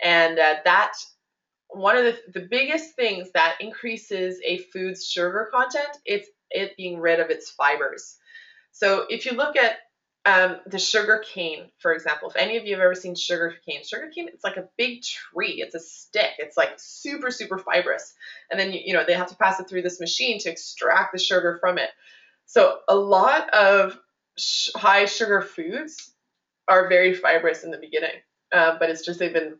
And that one of the biggest things that increases a food's sugar content, it's it being rid of its fibers. So if you look at the sugar cane, for example, if any of you have ever seen sugar cane, it's like a big tree. It's a stick. It's like super, super fibrous. And then, they have to pass it through this machine to extract the sugar from it. So a lot of high sugar foods are very fibrous in the beginning, but it's just they've been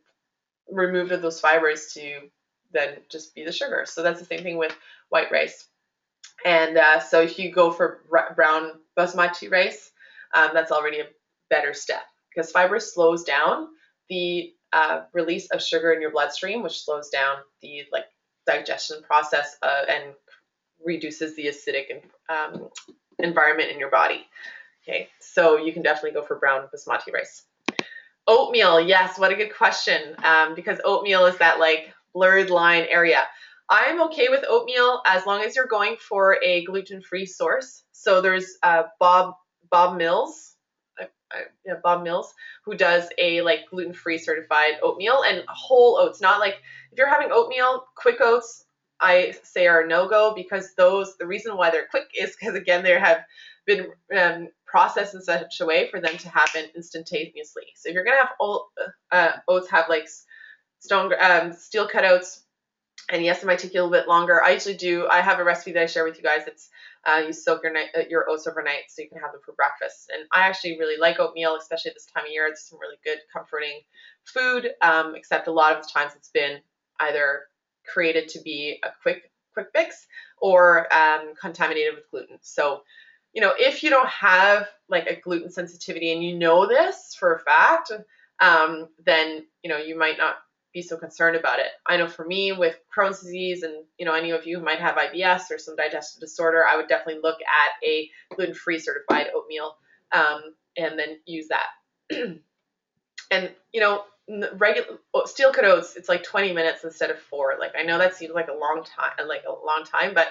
removed of those fibers to then just be the sugar. So that's the same thing with white rice. And so if you go for brown basmati rice, that's already a better step, because fiber slows down the release of sugar in your bloodstream, which slows down the digestion process and reduces the acidic environment in your body. Okay, so you can definitely go for brown basmati rice. Oatmeal, yes, what a good question, because oatmeal is that blurred line area. I'm okay with oatmeal as long as you're going for a gluten-free source. So there's Bob Mills, Bob Mills, who does a gluten-free certified oatmeal, and whole oats. Not if you're having oatmeal, quick oats, I say are no-go, because the reason why they're quick is because, again, they have been processed in such a way for them to happen instantaneously. So if you're gonna have oats, have steel cut oats. And yes, it might take you a little bit longer. I have a recipe that I share with you guys. It's you soak your oats overnight so you can have them for breakfast. And I actually really like oatmeal, especially at this time of year. It's some really good, comforting food, except a lot of the times it's been either created to be a quick fix or contaminated with gluten. So, if you don't have a gluten sensitivity and you know this for a fact, then, you might not be so concerned about it. I know for me with Crohn's disease, and any of you who might have IBS or some digestive disorder, I would definitely look at a gluten-free certified oatmeal, and then use that. And regular steel cut oats, it's like 20 minutes instead of 4. Like I know that seems like a long time, but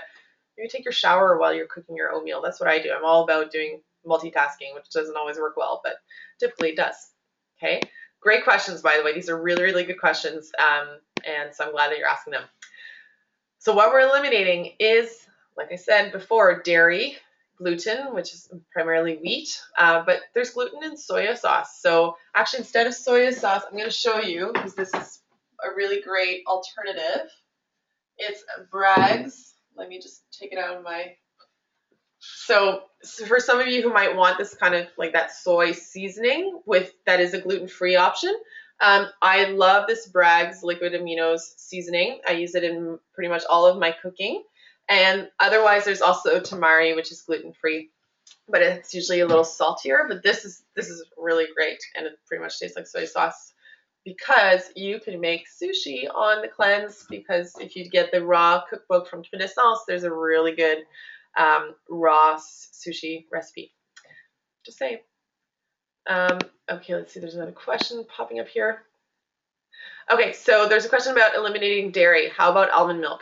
you take your shower while you're cooking your oatmeal. That's what I do. I'm all about doing multitasking, which doesn't always work well, but typically it does. Okay. Great questions, by the way. These are really, really good questions. And so I'm glad that you're asking them. So what we're eliminating is, like I said before, dairy, gluten, which is primarily wheat, but there's gluten in soya sauce. So actually, instead of soya sauce, I'm going to show you, because this is a really great alternative. It's Bragg's. Let me just take it out of my... So for some of you who might want this kind of like that soy seasoning that is a gluten-free option, I love this Bragg's liquid aminos seasoning. I use it in pretty much all of my cooking. And otherwise, there's also tamari, which is gluten-free, but it's usually a little saltier. But this is really great, and it pretty much tastes like soy sauce, because you can make sushi on the cleanse. Because if you get the raw cookbook from Quintessence, there's a really good raw sushi recipe. Just saying. Okay, let's see. There's another question popping up here. Okay, so there's a question about eliminating dairy. How about almond milk?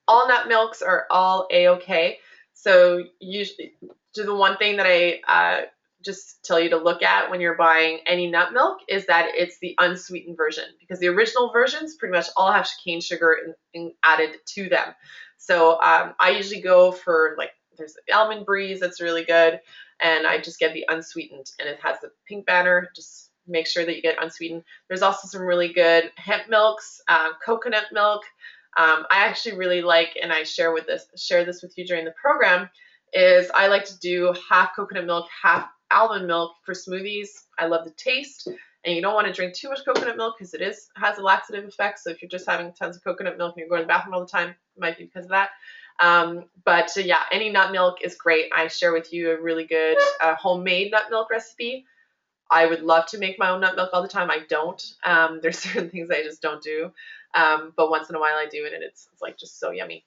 All nut milks are all a-okay. So usually, the one thing that I just tell you to look at when you're buying any nut milk is that it's the unsweetened version, because the original versions pretty much all have cane sugar added to them. So I usually go for, like, there's Almond Breeze that's really good, and I just get the unsweetened, and it has the pink banner. Just make sure that you get unsweetened. There's also some really good hemp milks, coconut milk. I actually really like, and I share this with you during the program, is I like to do half coconut milk, half almond milk for smoothies. I love the taste, and you don't want to drink too much coconut milk because it has a laxative effect. So if you're just having tons of coconut milk and you're going to the bathroom all the time, it might be because of that. Yeah, any nut milk is great. I share with you a really good homemade nut milk recipe. I would love to make my own nut milk all the time. I don't. There's certain things I just don't do. But once in a while I do it, and it's like just so yummy.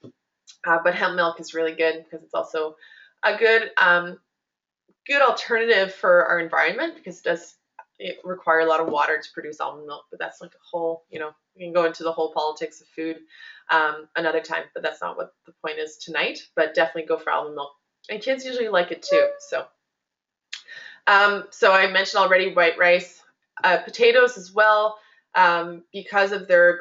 But hemp milk is really good because it's also a good alternative for our environment, because it require a lot of water to produce almond milk. But that's like a whole, we can go into the whole politics of food another time, but that's not what the point is tonight. But definitely go for almond milk. And kids usually like it too. So I mentioned already white rice, potatoes as well, because of their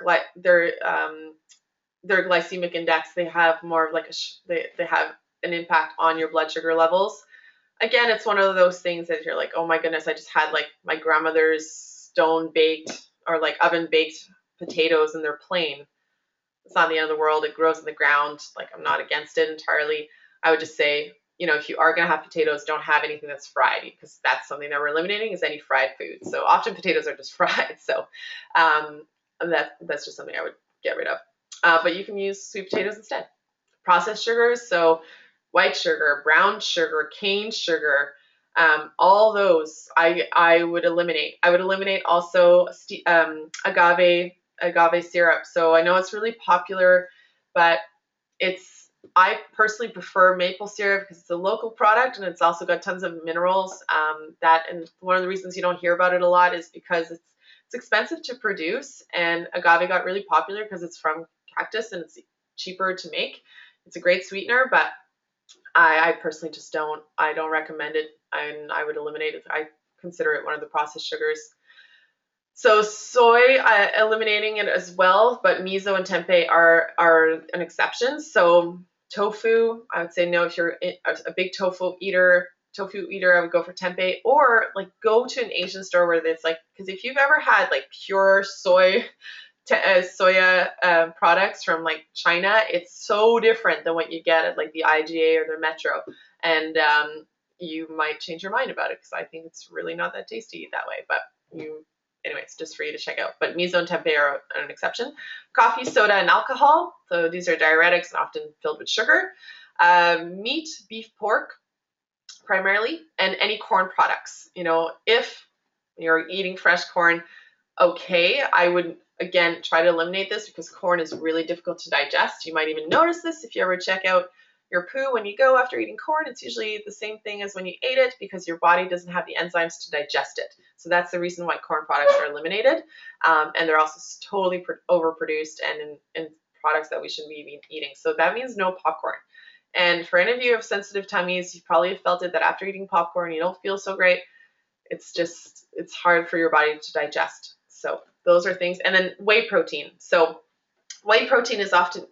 glycemic index. They have more of like they have an impact on your blood sugar levels. Again, it's one of those things that you're like, oh my goodness, I just had like my grandmother's stone baked or like oven baked potatoes, and they're plain. It's not the end of the world. It grows in the ground. Like, I'm not against it entirely. I would just say, if you are going to have potatoes, don't have anything that's fried, because that's something that we're eliminating, is any fried food. So often potatoes are just fried. So that's just something I would get rid of. But you can use sweet potatoes instead. Processed sugars, so white sugar, brown sugar, cane sugar, all those I would eliminate. I would eliminate also agave syrup. So I know it's really popular, but I personally prefer maple syrup because it's a local product, and it's also got tons of minerals. And one of the reasons you don't hear about it a lot is because it's expensive to produce, and agave got really popular because it's from cactus and it's cheaper to make. It's a great sweetener, but I personally just don't recommend it, and I would eliminate it. I consider it one of the processed sugars. So soy, eliminating it as well, but miso and tempeh are an exception. So tofu, I would say no. If you're a big tofu eater, I would go for tempeh, or like go to an Asian store where it's like, because if you've ever had like pure soya products from like China, it's so different than what you get at like the IGA or the Metro, and you might change your mind about it, because I think it's really not that tasty that way. But anyways, just for you to check out. But miso and tempeh are an exception. Coffee, soda, and alcohol. So these are diuretics and often filled with sugar. Meat, beef, pork, primarily, and any corn products. If you're eating fresh corn, okay, I would, again, try to eliminate this, because corn is really difficult to digest. You might even notice this if you ever check out your poo when you go after eating corn, it's usually the same thing as when you ate it because your body doesn't have the enzymes to digest it. So that's the reason why corn products are eliminated. And they're also totally overproduced and in products that we shouldn't be eating. So that means no popcorn. And for any of you who have sensitive tummies, you probably have felt it that after eating popcorn, you don't feel so great. It's hard for your body to digest. So those are things. And then whey protein. So whey protein is often,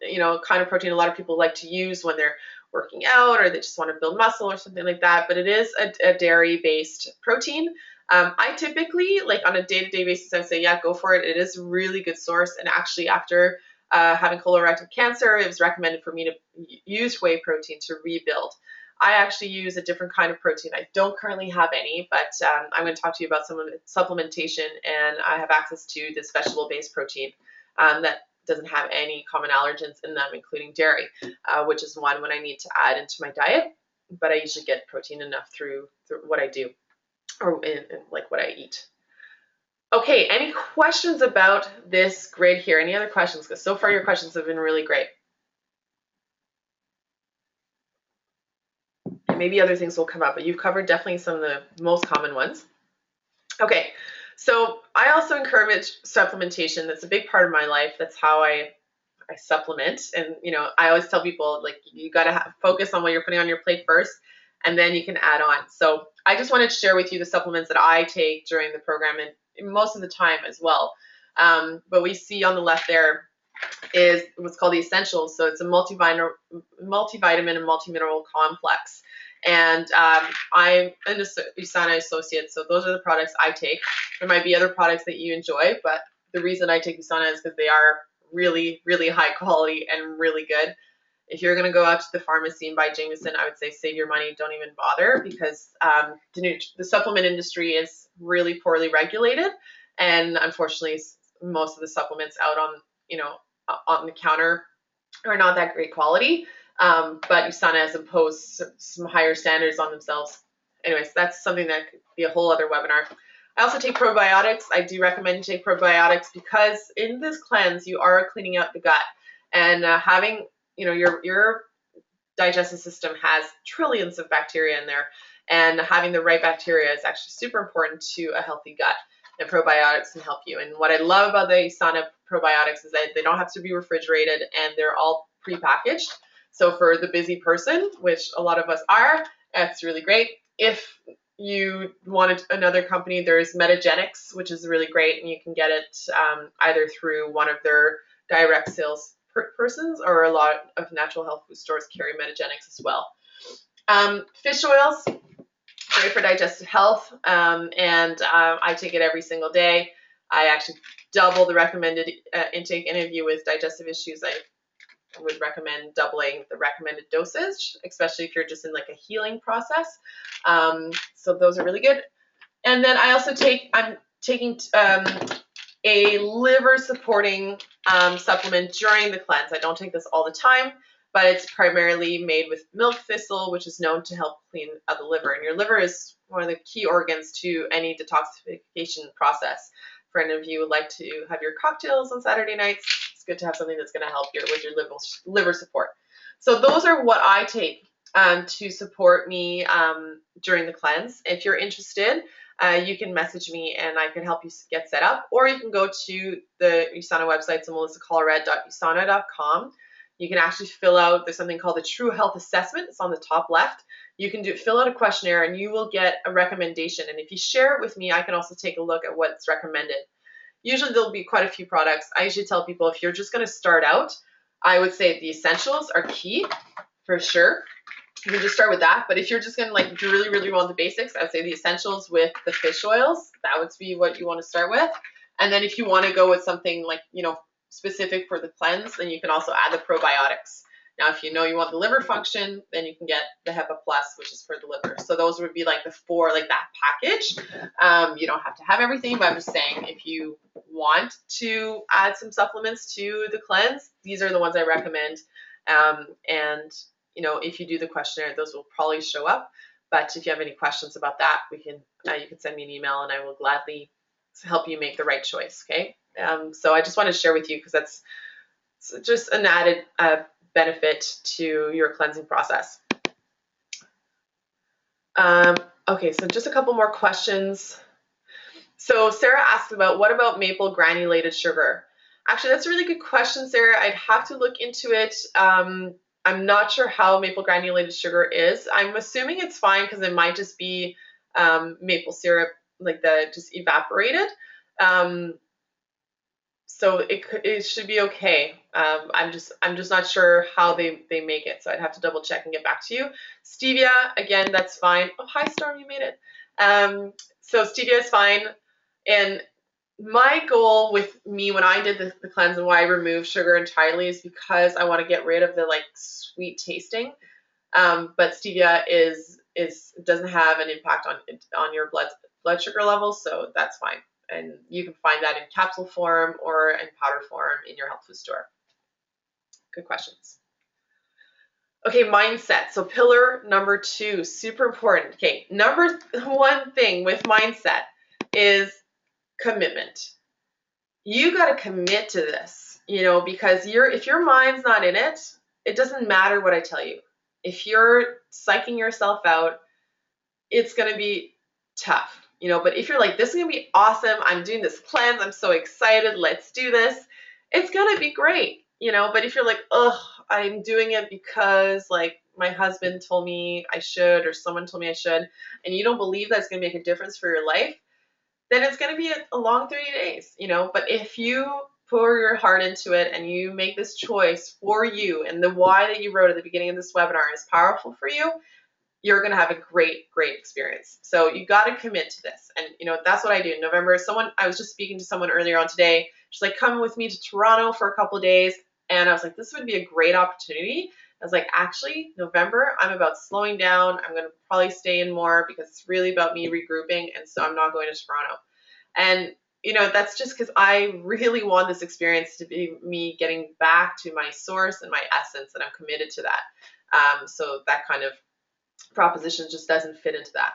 kind of protein a lot of people like to use when they're working out or they just want to build muscle or something like that. But it is a dairy-based protein. I typically, like on a day-to-day basis, I say, yeah, go for it. It is a really good source. And actually, after having colorectal cancer, it was recommended for me to use whey protein to rebuild. I actually use a different kind of protein. I don't currently have any, but I'm going to talk to you about some of the supplementation, and I have access to this vegetable-based protein that doesn't have any common allergens in them, including dairy, which is one when I need to add into my diet. But I usually get protein enough through what I do or in like what I eat. Okay, any questions about this grid here? Any other questions? Because so far your questions have been really great. And maybe other things will come up, but you've covered definitely some of the most common ones. Okay, so I also encourage supplementation. That's a big part of my life. That's how I supplement. And, I always tell people, like, you got to focus on what you're putting on your plate first, and then you can add on. So I just wanted to share with you the supplements that I take during the program and most of the time as well. But we see on the left there is what's called the essentials. So it's a multivitamin and multimineral complex. And I'm an USANA associate, so those are the products I take. There might be other products that you enjoy, but the reason I take USANA is because they are really, really high quality and really good. If you're going to go out to the pharmacy and buy Jameson, I would say save your money, don't even bother, because the supplement industry is really poorly regulated, and unfortunately most of the supplements out on the counter are not that great quality. But USANA has imposed some higher standards on themselves. Anyways, that's something that could be a whole other webinar. I also take probiotics. I do recommend you take probiotics because in this cleanse, you are cleaning out the gut, and having, your digestive system has trillions of bacteria in there, and having the right bacteria is actually super important to a healthy gut, and probiotics can help you. And what I love about the USANA probiotics is that they don't have to be refrigerated, and they're all prepackaged. So for the busy person, which a lot of us are, that's really great. If you wanted another company, there's Metagenics, which is really great, and you can get it either through one of their direct sales persons, or a lot of natural health food stores carry Metagenics as well. Fish oils, great for digestive health, and I take it every single day. I actually double the recommended intake. Any of you with digestive issues, I would recommend doubling the recommended dosage, especially if you're just in like a healing process. So those are really good. And then I also I'm taking a liver supporting supplement during the cleanse. I don't take this all the time, but it's primarily made with milk thistle, which is known to help clean out the liver. And your liver is one of the key organs to any detoxification process. For any of you who like to have your cocktails on Saturday nights, it's good to have something that's going to help with your liver support. So those are what I take to support me during the cleanse. If you're interested, you can message me and I can help you get set up, or you can go to the USANA website, so melissacolleret.usana.com. You can actually fill out, there's something called the True Health Assessment. It's on the top left. You can fill out a questionnaire and you will get a recommendation. And if you share it with me, I can also take a look at what's recommended. Usually there'll be quite a few products. I usually tell people if you're just going to start out, I would say the essentials are key for sure. You can just start with that. But if you're just going to if you really, really want the basics, I'd say the essentials with the fish oils. That would be what you want to start with. And then if you want to go with something specific for the cleanse, then you can also add the probiotics. Now, if you want the liver function, then you can get the HEPA Plus, which is for the liver. So those would be the four, that package. You don't have to have everything, but I'm just saying if you want to add some supplements to the cleanse, these are the ones I recommend. And if you do the questionnaire, those will probably show up. But if you have any questions about that, you can send me an email and I will gladly help you make the right choice. Okay. So I just wanted to share with you because that's just an added benefit to your cleansing process. Okay, so just a couple more questions. So Sarah asked about, what about maple granulated sugar? Actually, that's a really good question, Sarah. I'd have to look into it. I'm not sure how maple granulated sugar is. I'm assuming it's fine because it might just be maple syrup, like the just evaporated. So it should be okay. I'm just not sure how they make it, so I'd have to double check and get back to you. Stevia, again, that's fine. Oh, hi Storm, you made it. So stevia is fine, and my goal with me when I did the cleanse and why I removed sugar entirely is because I want to get rid of the like sweet tasting. But stevia doesn't have an impact on your blood sugar levels, so that's fine. And you can find that in capsule form or in powder form in your health food store. Good questions. Okay, mindset. So pillar number 2, super important. Okay, number 1 thing with mindset is commitment. You got to commit to this, because if your mind's not in it, it doesn't matter what I tell you. If you're psyching yourself out, it's going to be tough. But if you're like, this is going to be awesome, I'm doing this cleanse, I'm so excited, let's do this, it's going to be great, But if you're like, ugh, I'm doing it because like my husband told me I should, or someone told me I should, and you don't believe that's going to make a difference for your life, then it's going to be a long 30 days, But if you pour your heart into it and you make this choice for you, and the why that you wrote at the beginning of this webinar is powerful for you, you're going to have a great experience. So you got to commit to this. And, that's what I do in November. I was just speaking to someone earlier on today. She's like, come with me to Toronto for a couple of days. And I was like, this would be a great opportunity. I was like, actually, November, I'm about slowing down. I'm going to probably stay in more because it's really about me regrouping. And so I'm not going to Toronto. And, that's just because I really want this experience to be me getting back to my source and my essence, and I'm committed to that. So that kind of proposition just doesn't fit into that.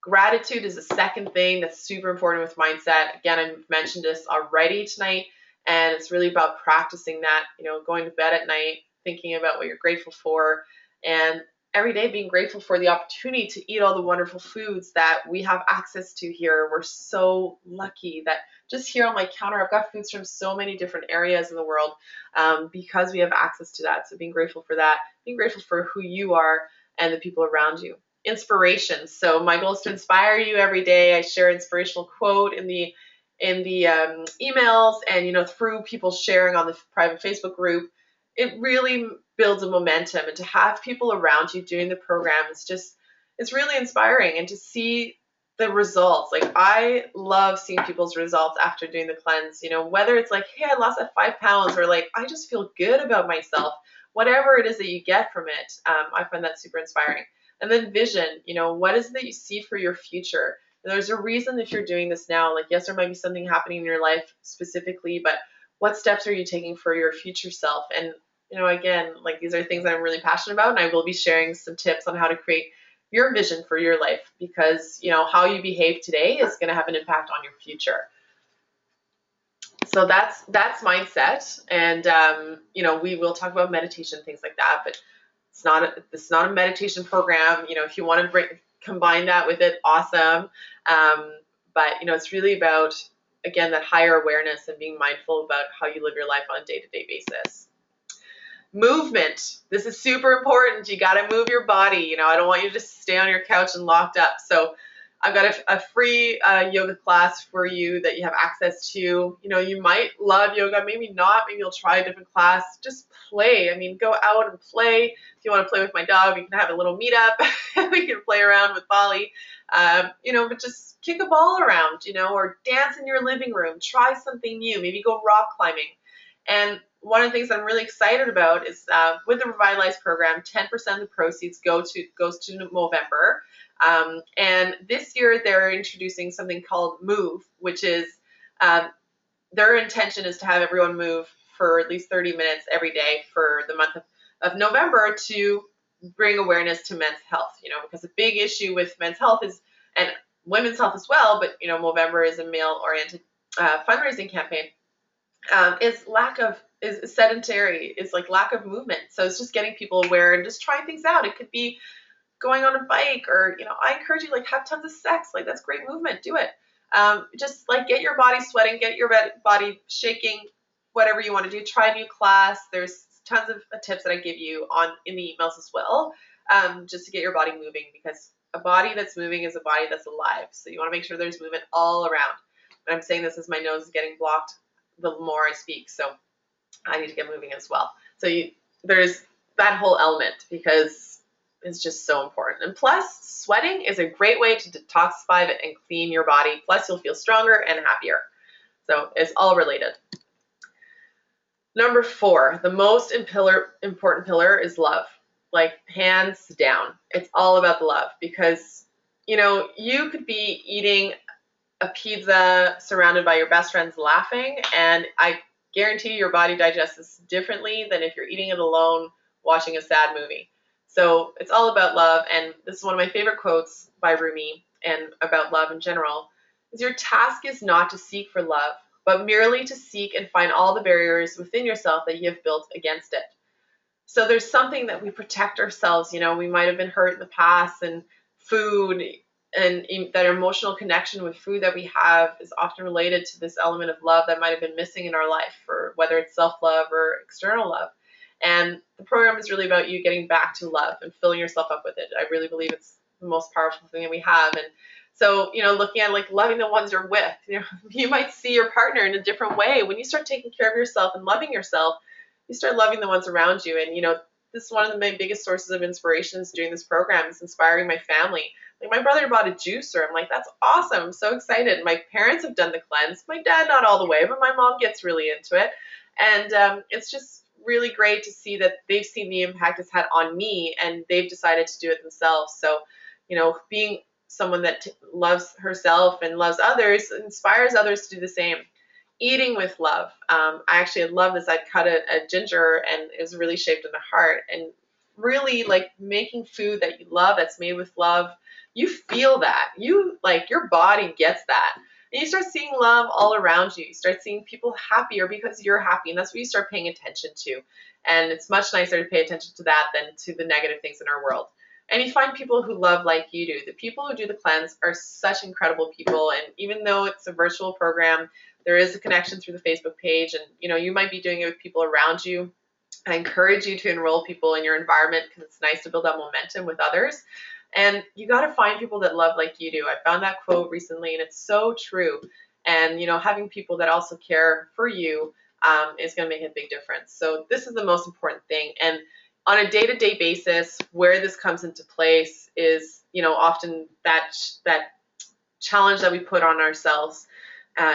Gratitude is the second thing that's super important with mindset. Again, I've mentioned this already tonight, and it's really about practicing that, going to bed at night, thinking about what you're grateful for, and every day being grateful for the opportunity to eat all the wonderful foods that we have access to here. We're so lucky that just here on my counter, I've got foods from so many different areas in the world because we have access to that. So being grateful for that, being grateful for who you are and the people around you. Inspiration. So my goal is to inspire you every day. I share an inspirational quote in the emails, and through people sharing on the private Facebook group. It really builds a momentum, and to have people around you doing the program it's really inspiring, and to see the results. Like, I love seeing people's results after doing the cleanse, whether it's like, hey, I lost that 5 pounds, or like, I just feel good about myself. Whatever it is that you get from it, I find that super inspiring. And then vision, what is it that you see for your future? And there's a reason if you're doing this now. Like, yes, there might be something happening in your life specifically, but what steps are you taking for your future self? And, again, like, these are things that I'm really passionate about, and I will be sharing some tips on how to create your vision for your life, because, how you behave today is going to have an impact on your future. So that's mindset, and we will talk about meditation, things like that, but it's not a meditation program. If you want to combine that with it, awesome. But it's really about, again, that higher awareness and being mindful about how you live your life on a day-to-day basis. Movement. This is super important. You got to move your body. I don't want you to just stay on your couch and locked up. So I've got a free yoga class for you that you have access to. You might love yoga, maybe not. Maybe you'll try a different class. Just play. Go out and play. If you want to play with my dog, we can have a little meetup. We can play around with Bali. But just kick a ball around, or dance in your living room. Try something new. Maybe go rock climbing. And one of the things I'm really excited about is with the REVITALIZE program, 10% of the proceeds goes to Movember. And this year they're introducing something called Move, which is their intention is to have everyone move for at least 30 minutes every day for the month of November to bring awareness to men's health, because a big issue with men's health and women's health as well, but Movember is a male-oriented fundraising campaign, is lack of is sedentary, is like lack of movement. So it's just getting people aware and just trying things out. It could be going on a bike, or I encourage you, like, have tons of sex. Like, that's great movement. Do it. Just like get your body sweating, get your body shaking, whatever you want to do. Try a new class. There's tons of tips that I give you in the emails as well, just to get your body moving, because a body that's moving is a body that's alive. So you want to make sure there's movement all around. And I'm saying this as my nose is getting blocked the more I speak, so I need to get moving as well. So there's that whole element, because it's just so important. And plus, sweating is a great way to detoxify it and clean your body. Plus, you'll feel stronger and happier. So it's all related. Number 4, the most important pillar is love. Like, hands down. It's all about the love, because, you could be eating a pizza surrounded by your best friends laughing, and I guarantee your body digests this differently than if you're eating it alone watching a sad movie. So it's all about love, and this is one of my favorite quotes by Rumi, and about love in general, is your task is not to seek for love, but merely to seek and find all the barriers within yourself that you have built against it. So there's something that we protect ourselves. We might have been hurt in the past, and food and that emotional connection with food that we have is often related to this element of love that might have been missing in our life, or whether it's self-love or external love. And the program is really about you getting back to love and filling yourself up with it. I really believe it's the most powerful thing that we have. And so, looking at like loving the ones you're with, you might see your partner in a different way. When you start taking care of yourself and loving yourself, you start loving the ones around you. And, this is one of my biggest sources of inspirations doing this program, is inspiring my family. Like, my brother bought a juicer. I'm like, that's awesome. I'm so excited. My parents have done the cleanse. My dad, not all the way, but my mom gets really into it. And it's just really great to see that they've seen the impact it's had on me, and they've decided to do it themselves. So, being someone that loves herself and loves others inspires others to do the same. Eating with love. I actually love this. I cut a ginger, and it was really shaped in a heart, and really like making food that you love, that's made with love. You feel that. Your body gets that. And you start seeing love all around you. You start seeing people happier because you're happy, and that's what you start paying attention to. And it's much nicer to pay attention to that than to the negative things in our world. And you find people who love like you do. The people who do the cleanse are such incredible people. And even though it's a virtual program, there is a connection through the Facebook page. And, you might be doing it with people around you. I encourage you to enroll people in your environment, because it's nice to build that momentum with others. And you got to find people that love like you do. I found that quote recently, and it's so true. And, having people that also care for you is going to make a big difference. So this is the most important thing. And on a day-to-day basis, where this comes into place is, often that challenge that we put on ourselves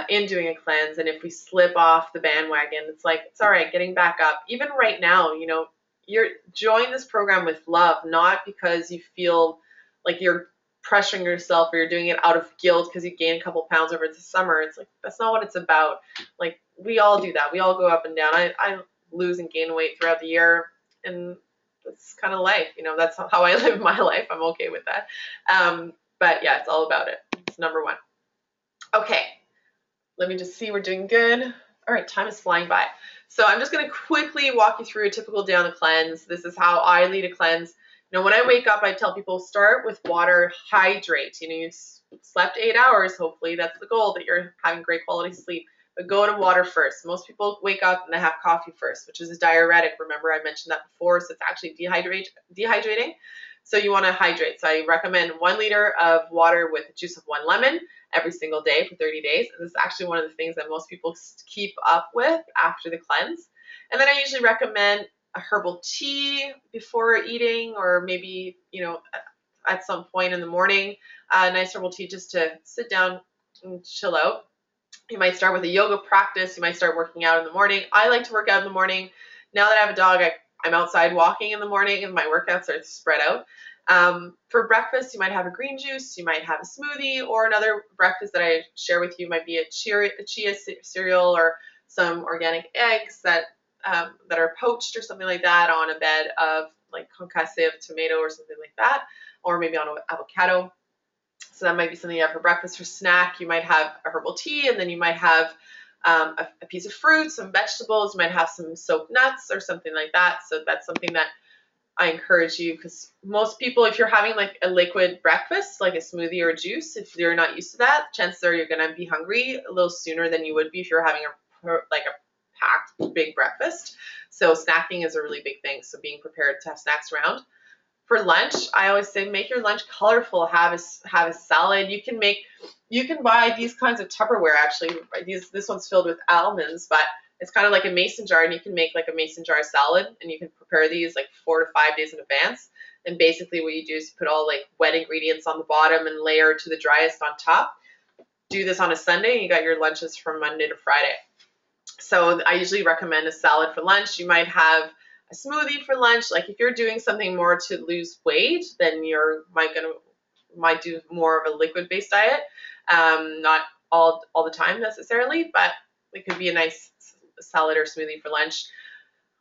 in doing a cleanse. And if we slip off the bandwagon, it's like, it's all right, getting back up. Even right now, you're join this program with love, not because you feel like you're pressuring yourself, or you're doing it out of guilt because you gained a couple pounds over the summer. It's like, that's not what it's about. Like, we all do that. We all go up and down. I lose and gain weight throughout the year, and that's kind of life. That's how I live my life. I'm okay with that. But yeah, it's all about it. It's number 1. Okay. Let me just see, we're doing good. All right, time is flying by. So I'm just going to quickly walk you through a typical day on the cleanse. This is how I lead a cleanse. When I wake up, I tell people, start with water, hydrate. You slept 8 hours, hopefully. That's the goal, that you're having great quality sleep. But go to water first. Most people wake up and they have coffee first, which is a diuretic. Remember, I mentioned that before, so it's actually dehydrating. So you want to hydrate. So I recommend 1 liter of water with the juice of 1 lemon every single day for 30 days. And this is actually one of the things that most people keep up with after the cleanse. And then I usually recommend a herbal tea before eating, or maybe, at some point in the morning, a nice herbal tea just to sit down and chill out. You might start with a yoga practice. You might start working out in the morning. I like to work out in the morning. Now that I have a dog, I'm outside walking in the morning, and my workouts are spread out. For breakfast, you might have a green juice, you might have a smoothie, or another breakfast that I share with you might be a chia cereal, or some organic eggs that are poached or something like that on a bed of like concassé tomato or something like that, or maybe on an avocado. So that might be something you have for breakfast. For snack, you might have a herbal tea, and then you might have a piece of fruit, some vegetables. You might have some soaked nuts or something like that. So that's something that I encourage you, because most people, if you're having like a liquid breakfast, like a smoothie or a juice, if you're not used to that, chances are you're going to be hungry a little sooner than you would be if you're having a packed big breakfast. So snacking is a really big thing. So being prepared to have snacks around. For lunch, I always say make your lunch colorful. Have a salad. You can buy these kinds of Tupperware actually. This one's filled with almonds, but it's kind of like a mason jar, and you can make like a mason jar salad, and you can prepare these like 4 to 5 days in advance. And basically what you do is put all like wet ingredients on the bottom and layer to the driest on top. Do this on a Sunday, and you got your lunches from Monday to Friday. So I usually recommend a salad for lunch. You might have a smoothie for lunch. Like if you're doing something more to lose weight, then you might do more of a liquid-based diet. Not all the time necessarily, but it could be a nice salad or smoothie for lunch,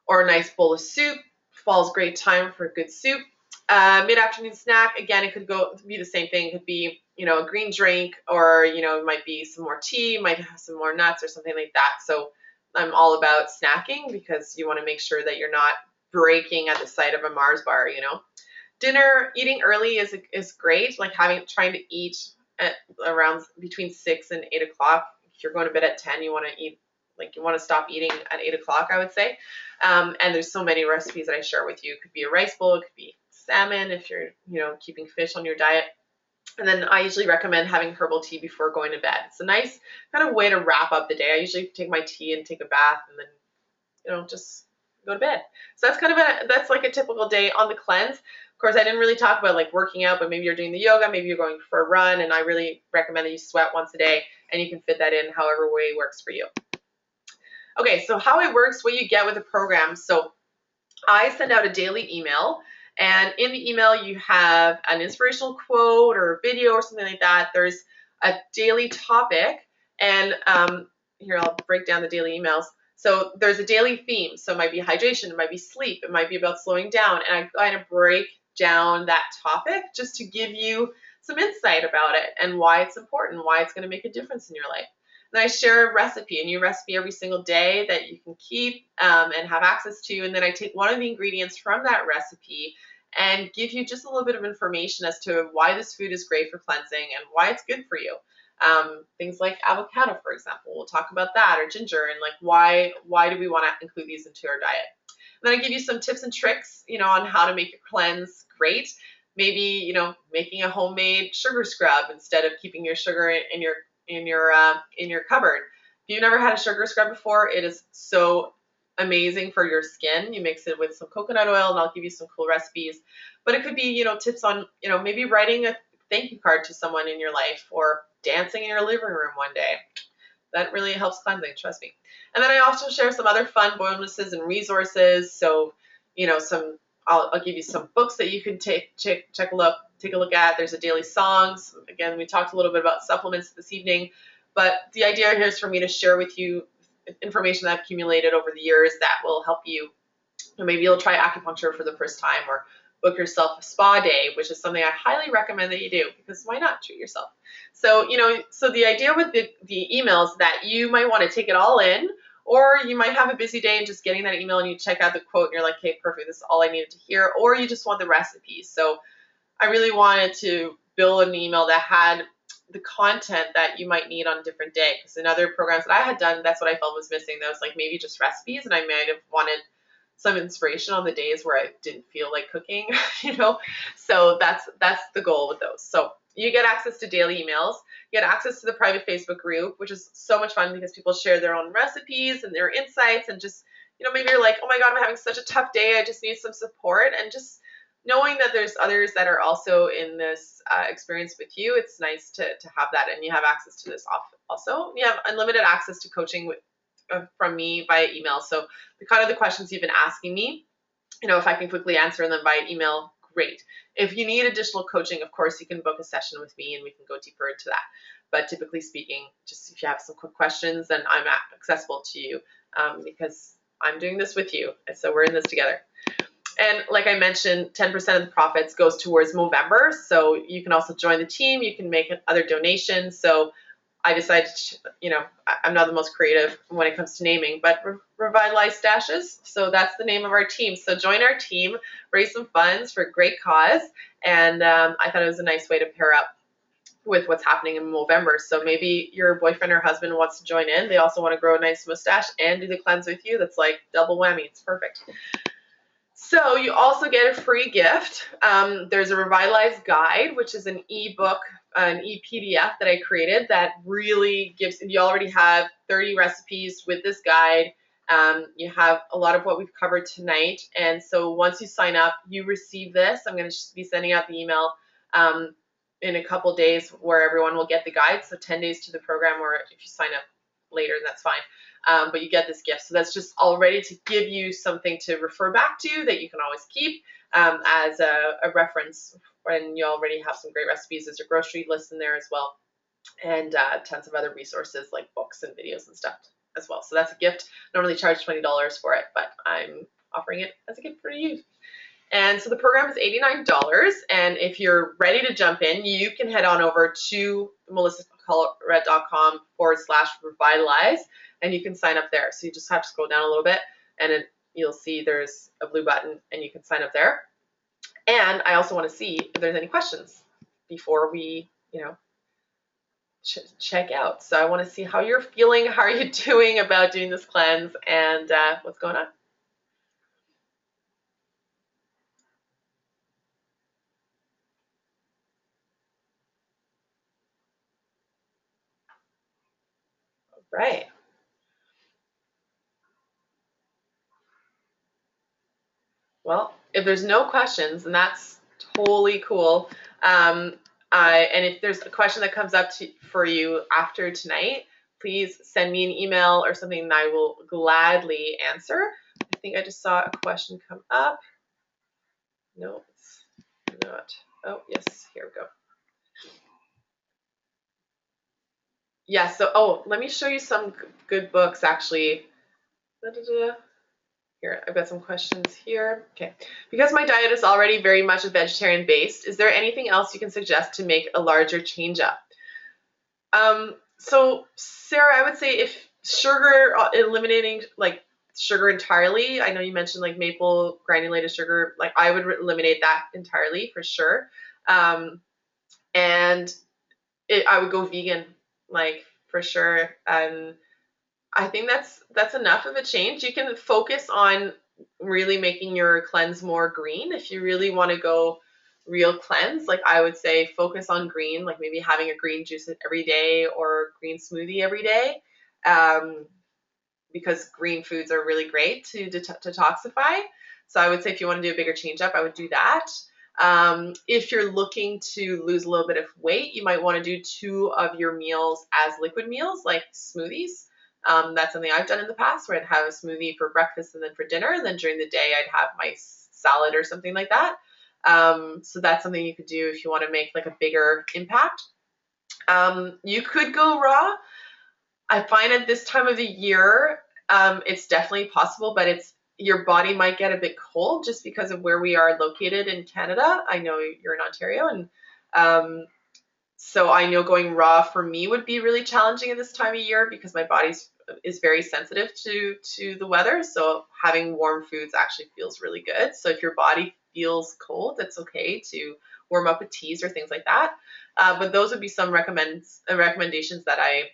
or a nice bowl of soup. Fall's a great time for a good soup. Mid-afternoon snack, again, it could be the same thing. It could be, a green drink, or, it might be some more tea, might have some more nuts or something like that. So I'm all about snacking, because you want to make sure that you're not breaking at the sight of a Mars bar, Dinner, eating early is great. Like trying to eat at around between 6 and 8 o'clock. If you're going to bed at 10, you want to stop eating at 8 o'clock, I would say. And there's so many recipes that I share with you. It could be a rice bowl, it could be salmon if you're, keeping fish on your diet. And then I usually recommend having herbal tea before going to bed. It's a nice kind of way to wrap up the day. I usually take my tea and take a bath, and then, just go to bed. So that's like a typical day on the cleanse. Of course, I didn't really talk about like working out, but maybe you're doing the yoga, maybe you're going for a run, and I really recommend that you sweat once a day, and you can fit that in however way works for you. Okay, so how it works, what you get with the program. So I send out a daily email, and in the email you have an inspirational quote or a video or something like that. There's a daily topic, and here I'll break down the daily emails. So there's a daily theme. So it might be hydration, it might be sleep, it might be about slowing down, and I kind of break down that topic just to give you some insight about it and why it's important, why it's going to make a difference in your life. Then I share a new recipe every single day that you can keep and have access to. And then I take one of the ingredients from that recipe and give you just a little bit of information as to why this food is great for cleansing and why it's good for you. Things like avocado, for example, we'll talk about that, or ginger, and like why do we want to include these into our diet. And then I give you some tips and tricks, on how to make your cleanse great. Maybe, making a homemade sugar scrub instead of keeping your sugar in your cupboard. If you've never had a sugar scrub before, it is so amazing for your skin. You mix it with some coconut oil, and I'll give you some cool recipes. But it could be, tips on, maybe writing a thank you card to someone in your life, or dancing in your living room one day. That really helps cleansing, trust me. And then I also share some other fun bonuses and resources. So, I'll give you some books that you can take a look at. There's a daily songs. Again, we talked a little bit about supplements this evening, but the idea here is for me to share with you information that I've accumulated over the years that will help you. Maybe you'll try acupuncture for the first time, or book yourself a spa day, which is something I highly recommend that you do, because why not treat yourself? So, so the idea with the emails that you might want to take it all in, or you might have a busy day and just getting that email and you check out the quote and you're like, hey, perfect, this is all I needed to hear, or you just want the recipe. So I really wanted to build an email that had the content that you might need on a different day, because in other programs that I had done, that's what I felt was missing. That was like maybe just recipes, and I might have wanted some inspiration on the days where I didn't feel like cooking, So that's the goal with those. So you get access to daily emails. You get access to the private Facebook group, which is so much fun because people share their own recipes and their insights, and just, maybe you're like, oh my God, I'm having such a tough day, I just need some support. And just knowing that there's others that are also in this experience with you, it's nice to have that. And you have access to this also. You have unlimited access to coaching from me via email. So the kind of the questions you've been asking me, if I can quickly answer them via email, great. If you need additional coaching, of course, you can book a session with me and we can go deeper into that. But typically speaking, just if you have some quick questions, then I'm accessible to you because I'm doing this with you. And so we're in this together. And like I mentioned, 10% of the profits goes towards Movember. So you can also join the team. You can make other donations. So I decided, I'm not the most creative when it comes to naming, but Revitalize Stashes. So that's the name of our team. So join our team, raise some funds for a great cause. And I thought it was a nice way to pair up with what's happening in November. So maybe your boyfriend or husband wants to join in. They also want to grow a nice mustache and do the cleanse with you. That's like double whammy. It's perfect. So you also get a free gift. There's a Revitalize guide, which is an ebook, an e-PDF that I created that really gives, you already have 30 recipes with this guide. You have a lot of what we've covered tonight. And so once you sign up, you receive this. I'm going to be sending out the email in a couple days where everyone will get the guide. So 10 days to the program, or if you sign up later, that's fine. But you get this gift. So that's just already to give you something to refer back to that you can always keep as a reference. And you already have some great recipes. There's a grocery list in there as well. And tons of other resources like books and videos and stuff as well. So that's a gift. Normally charge $20 for it, but I'm offering it as a gift for you. And so the program is $89. And if you're ready to jump in, you can head on over to melissacalleret.com/revitalize, and you can sign up there. So you just have to scroll down a little bit, and you'll see there's a blue button, and you can sign up there. And I also want to see if there's any questions before we, check out. So I want to see how you're feeling, how are you doing about doing this cleanse, and what's going on. Right. Well, if there's no questions, then that's totally cool. And if there's a question that comes up for you after tonight, please send me an email or something and I will gladly answer. I think I just saw a question come up. No, it's not. Oh, yes, here we go. Yeah, so, let me show you some good books, actually. Here, I've got some questions here. Okay. Because my diet is already very much vegetarian based, is there anything else you can suggest to make a larger change up? So Sarah, I would say if sugar, eliminating like sugar entirely. I know you mentioned like maple granulated sugar. Like I would eliminate that entirely for sure. And I would go vegan, like for sure. I think that's enough of a change. You can focus on really making your cleanse more green. If you really want to go real cleanse, like I would say focus on green, like maybe having a green juice every day or green smoothie every day, because green foods are really great to detoxify. So I would say if you want to do a bigger change up, I would do that. If you're looking to lose a little bit of weight, you might want to do 2 of your meals as liquid meals, like smoothies. That's something I've done in the past where I'd have a smoothie for breakfast and then for dinner. And then during the day, I'd have my salad or something like that. So that's something you could do if you want to make like a bigger impact. You could go raw. I find at this time of the year, it's definitely possible, but your body might get a bit cold just because of where we are located in Canada. I know you're in Ontario, and so I know going raw for me would be really challenging at this time of year because my body is very sensitive to the weather. So having warm foods actually feels really good. So if your body feels cold, it's okay to warm up with teas or things like that. But those would be some recommendations that I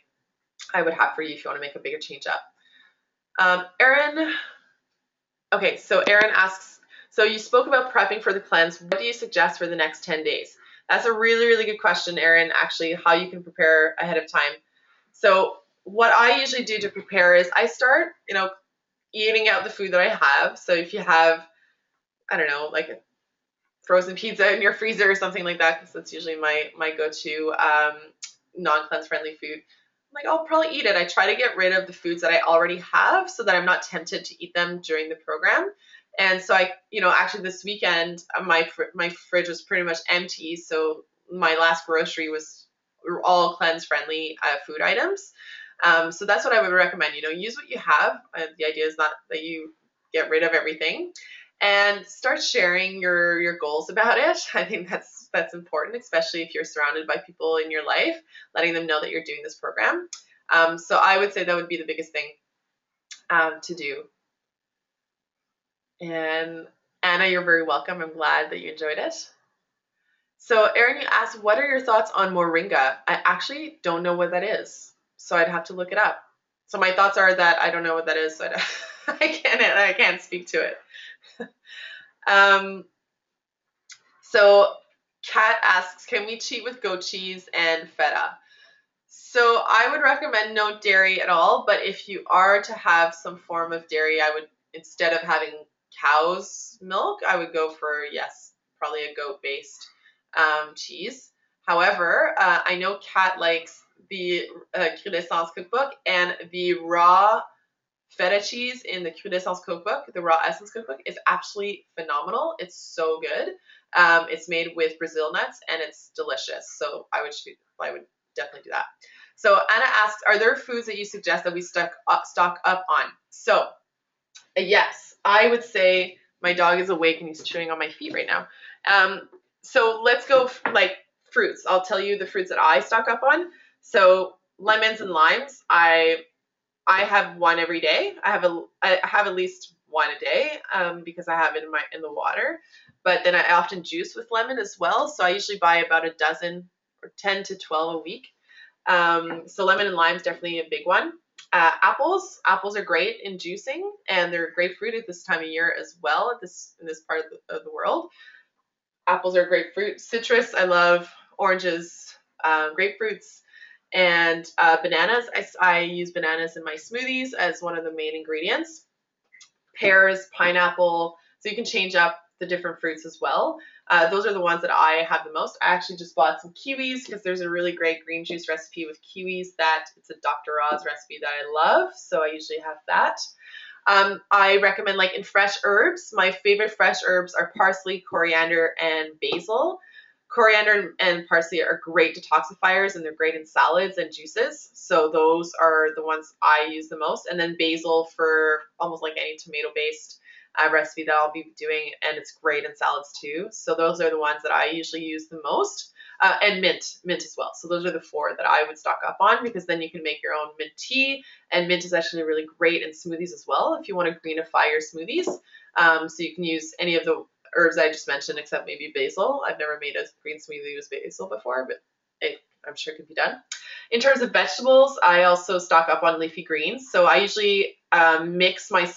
would have for you if you want to make a bigger change up. Erin, okay, so Erin asks, so you spoke about prepping for the cleanse. What do you suggest for the next 10 days? That's a really, really good question, Erin, actually, how you can prepare ahead of time. So what I usually do to prepare is I start, eating out the food that I have. So if you have, I don't know, like a frozen pizza in your freezer or something like that, because that's usually my go-to non-cleanse friendly food, like I'll probably eat it. I try to get rid of the foods that I already have so that I'm not tempted to eat them during the program. And so actually this weekend, my fridge was pretty much empty. So my last grocery was all cleanse friendly food items. So that's what I would recommend, use what you have. The idea is not that you get rid of everything. and start sharing your goals about it. I think that's important, especially if you're surrounded by people in your life, letting them know that you're doing this program. So I would say that would be the biggest thing to do. And Anna, you're very welcome. I'm glad that you enjoyed it. So Erin, you asked, what are your thoughts on Moringa? I actually don't know what that is, so I'd have to look it up. So my thoughts are that I don't know what that is, so I can't speak to it. So Kat asks, can we cheat with goat cheese and feta? So I would recommend no dairy at all, but if you are to have some form of dairy, I would, instead of having cow's milk, I would go for, yes, probably a goat-based cheese. However, I know Kat likes the Crudescence cookbook, and the raw feta cheese in the Crudescence cookbook, the raw essence cookbook, is absolutely phenomenal. It's so good. It's made with Brazil nuts, and it's delicious. So I would definitely do that. So Anna asks, are there foods that you suggest that we stock up on? So yes, I would say my dog is awake and he's chewing on my feet right now. So let's go like fruits. I'll tell you the fruits that I stock up on. So lemons and limes, I have one every day. I have at least one a day because I have it in the water. But then I often juice with lemon as well. So I usually buy about a dozen or 10 to 12 a week. So lemon and lime is definitely a big one. Apples are great in juicing, and they're great fruit at this time of year as well. In this part of the world, apples are a great fruit. Citrus, I love. Oranges, grapefruits, and bananas. I use bananas in my smoothies as one of the main ingredients. Pears, pineapple. So you can change up the different fruits as well. Those are the ones that I have the most. I actually just bought some kiwis because there's a really great green juice recipe with kiwis that it's a Dr. Oz recipe that I love. So I usually have that. I recommend, like, in fresh herbs, my favorite fresh herbs are parsley, coriander, and basil. Coriander and parsley are great detoxifiers, and they're great in salads and juices. So those are the ones I use the most. And then basil for almost like any tomato-based recipe that I'll be doing, and it's great in salads too. So those are the ones that I usually use the most. And mint as well. So those are the four that I would stock up on, because then you can make your own mint tea, and mint is actually really great in smoothies as well if you want to greenify your smoothies. So you can use any of the herbs I just mentioned, except maybe basil. I've never made a green smoothie with basil before, but I'm sure it could be done. In terms of vegetables, I also stock up on leafy greens. So I usually mix my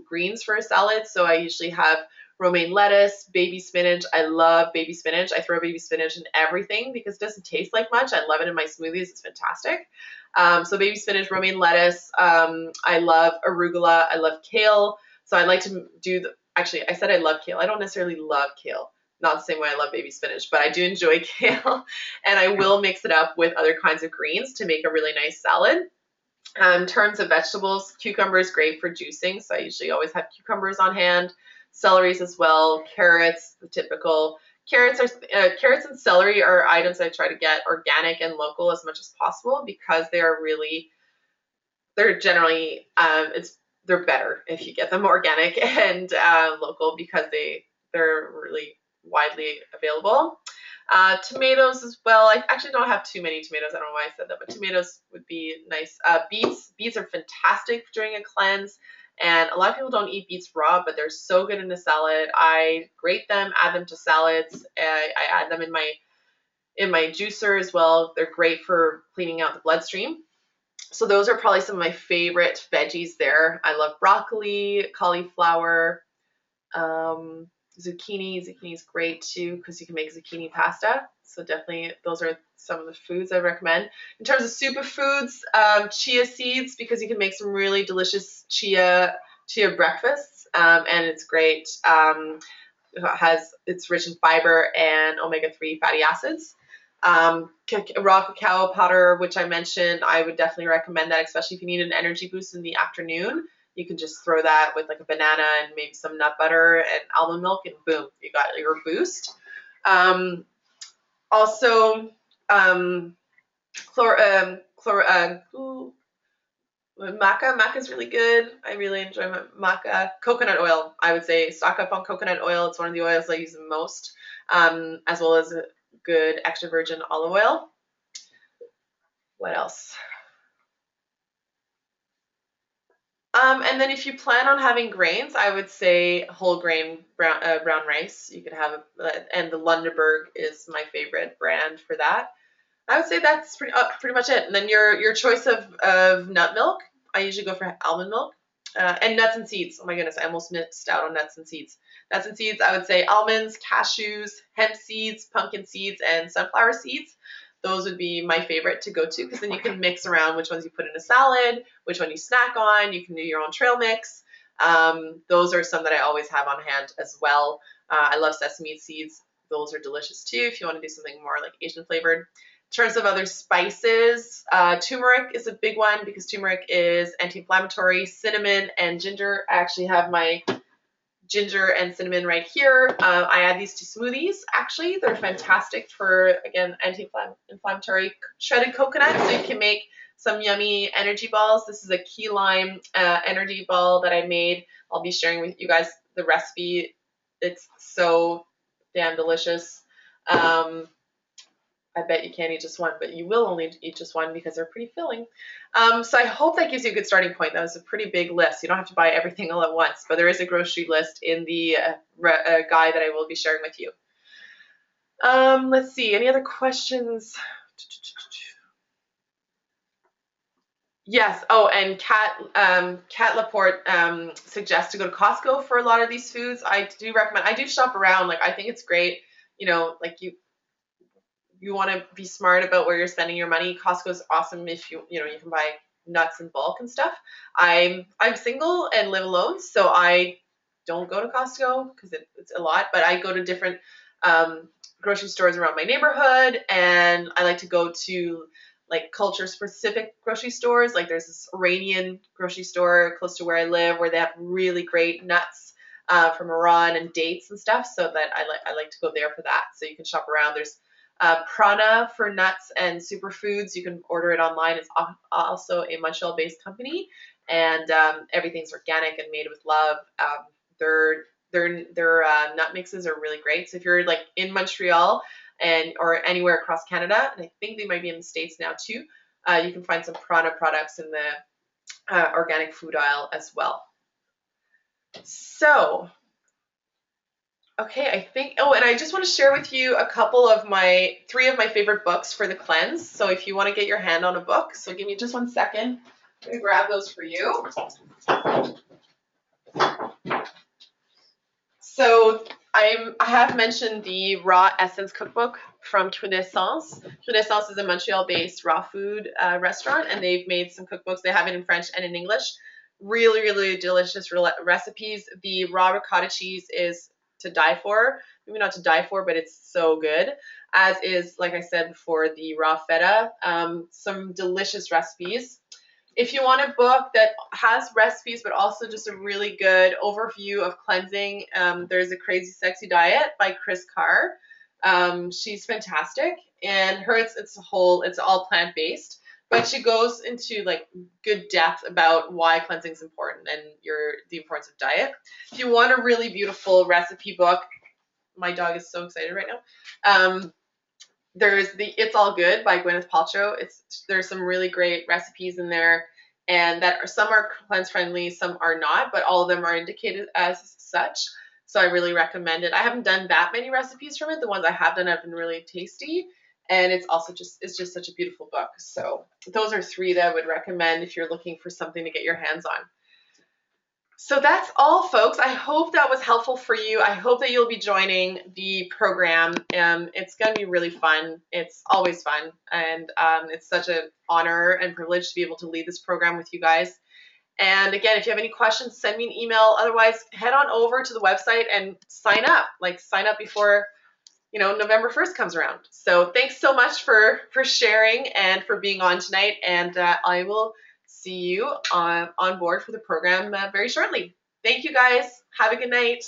greens for a salad. So I usually have romaine lettuce, baby spinach. I love baby spinach. I throw baby spinach in everything because it doesn't taste like much. I love it in my smoothies. It's fantastic. So baby spinach, romaine lettuce. I love arugula. I love kale. So I like to do actually, I said I love kale. I don't necessarily love kale. Not the same way I love baby spinach, but I do enjoy kale, and I will mix it up with other kinds of greens to make a really nice salad. In terms of vegetables, cucumber is great for juicing, so I usually always have cucumbers on hand. Celeries as well, carrots, the typical. Carrots and celery are items I try to get organic and local as much as possible, because they're generally they're better if you get them organic and local, because they're really widely available. Tomatoes as well. I actually don't have too many tomatoes. I don't know why I said that, but tomatoes would be nice. Beets are fantastic during a cleanse, and a lot of people don't eat beets raw, but they're so good in a salad. I grate them, add them to salads. I add them in my juicer as well. They're great for cleaning out the bloodstream. So those are probably some of my favorite veggies there. I love broccoli, cauliflower, zucchini. Zucchini is great too because you can make zucchini pasta. So definitely those are some of the foods I recommend. In terms of superfoods, chia seeds, because you can make some really delicious chia breakfasts, and it's great. It's rich in fiber and omega-3 fatty acids. Raw cacao powder, which I mentioned, I would definitely recommend that, especially if you need an energy boost in the afternoon. You can just throw that with like a banana and maybe some nut butter and almond milk, and boom, you got your boost. Also, Maca is really good. I really enjoy maca. Coconut oil, I would say stock up on coconut oil. It's one of the oils I use the most, as well as a good extra virgin olive oil. What else? And then if you plan on having grains, I would say whole grain brown rice. You could have, and the Lundeberg is my favorite brand for that. I would say that's pretty much it. And then your choice of nut milk. I usually go for almond milk. And nuts and seeds. Oh my goodness, I almost missed out on nuts and seeds. Nuts and seeds, I would say almonds, cashews, hemp seeds, pumpkin seeds, and sunflower seeds. Those would be my favorite to go to because then you can mix around which ones you put in a salad, which one you snack on. You can do your own trail mix. Those are some that I always have on hand as well. I love sesame seeds. Those are delicious too if you want to do something more like Asian flavored. In terms of other spices, turmeric is a big one because turmeric is anti-inflammatory. Cinnamon and ginger. I actually have my ginger and cinnamon right here. I add these to smoothies. Actually, they're fantastic for, again, anti-inflammatory. Shredded coconut, so you can make some yummy energy balls. This is a key lime energy ball that I made. I'll be sharing with you guys the recipe. It's so damn delicious. I bet you can't eat just one, but you will only eat just one because they're pretty filling. So I hope that gives you a good starting point. That was a pretty big list. You don't have to buy everything all at once, but there is a grocery list in the guide that I will be sharing with you. Let's see, any other questions? Yes. Oh, and Kat Laporte suggests to go to Costco for a lot of these foods. I do recommend. I do shop around. Like I think it's great. You know, like you want to be smart about where you're spending your money. Costco's awesome if you can buy nuts in bulk and stuff. I'm single and live alone, so I don't go to Costco because it's a lot. But I go to different grocery stores around my neighborhood, and I like to go to like culture specific grocery stores. Like there's this Iranian grocery store close to where I live where they have really great nuts from Iran and dates and stuff. So that I like to go there for that. So you can shop around. There's Prana for nuts and superfoods. You can order it online. It's also a Montreal-based company, and everything's organic and made with love. Their nut mixes are really great. So if you're like in Montreal or anywhere across Canada, and I think they might be in the States now too, you can find some Prana products in the organic food aisle as well. So. Okay, I think, and I just want to share with you three of my favorite books for the cleanse. So if you want to get your hand on a book, so give me just 1 second. I'm going to grab those for you. So I have mentioned the Raw Essence cookbook from Quintessence. Quintessence is a Montreal-based raw food restaurant, and they've made some cookbooks. They have it in French and in English. Really, really delicious recipes. The raw ricotta cheese is to die for. Maybe not to die for, but it's so good. As is, like I said before, the raw feta. Some delicious recipes. If you want a book that has recipes, but also just a really good overview of cleansing, there's a Crazy Sexy Diet by Chris Carr. She's fantastic, and it's all plant-based, but she goes into like good depth about why cleansing is important and the importance of diet. If you want a really beautiful recipe book, my dog is so excited right now. There's the It's All Good by Gwyneth Paltrow. There's some really great recipes in there, and some are cleanse friendly, some are not, but all of them are indicated as such. So I really recommend it. I haven't done that many recipes from it. The ones I have done have been really tasty, and it's just such a beautiful book. So those are three that I would recommend if you're looking for something to get your hands on. So that's all, folks. I hope that was helpful for you. I hope that you'll be joining the program. It's going to be really fun. It's always fun. And it's such an honor and privilege to be able to lead this program with you guys. And again, if you have any questions, send me an email. Otherwise, head on over to the website and sign up. Sign up before November 1st comes around. So thanks so much for sharing and for being on tonight. And I will see you on board for the program very shortly. Thank you guys. Have a good night.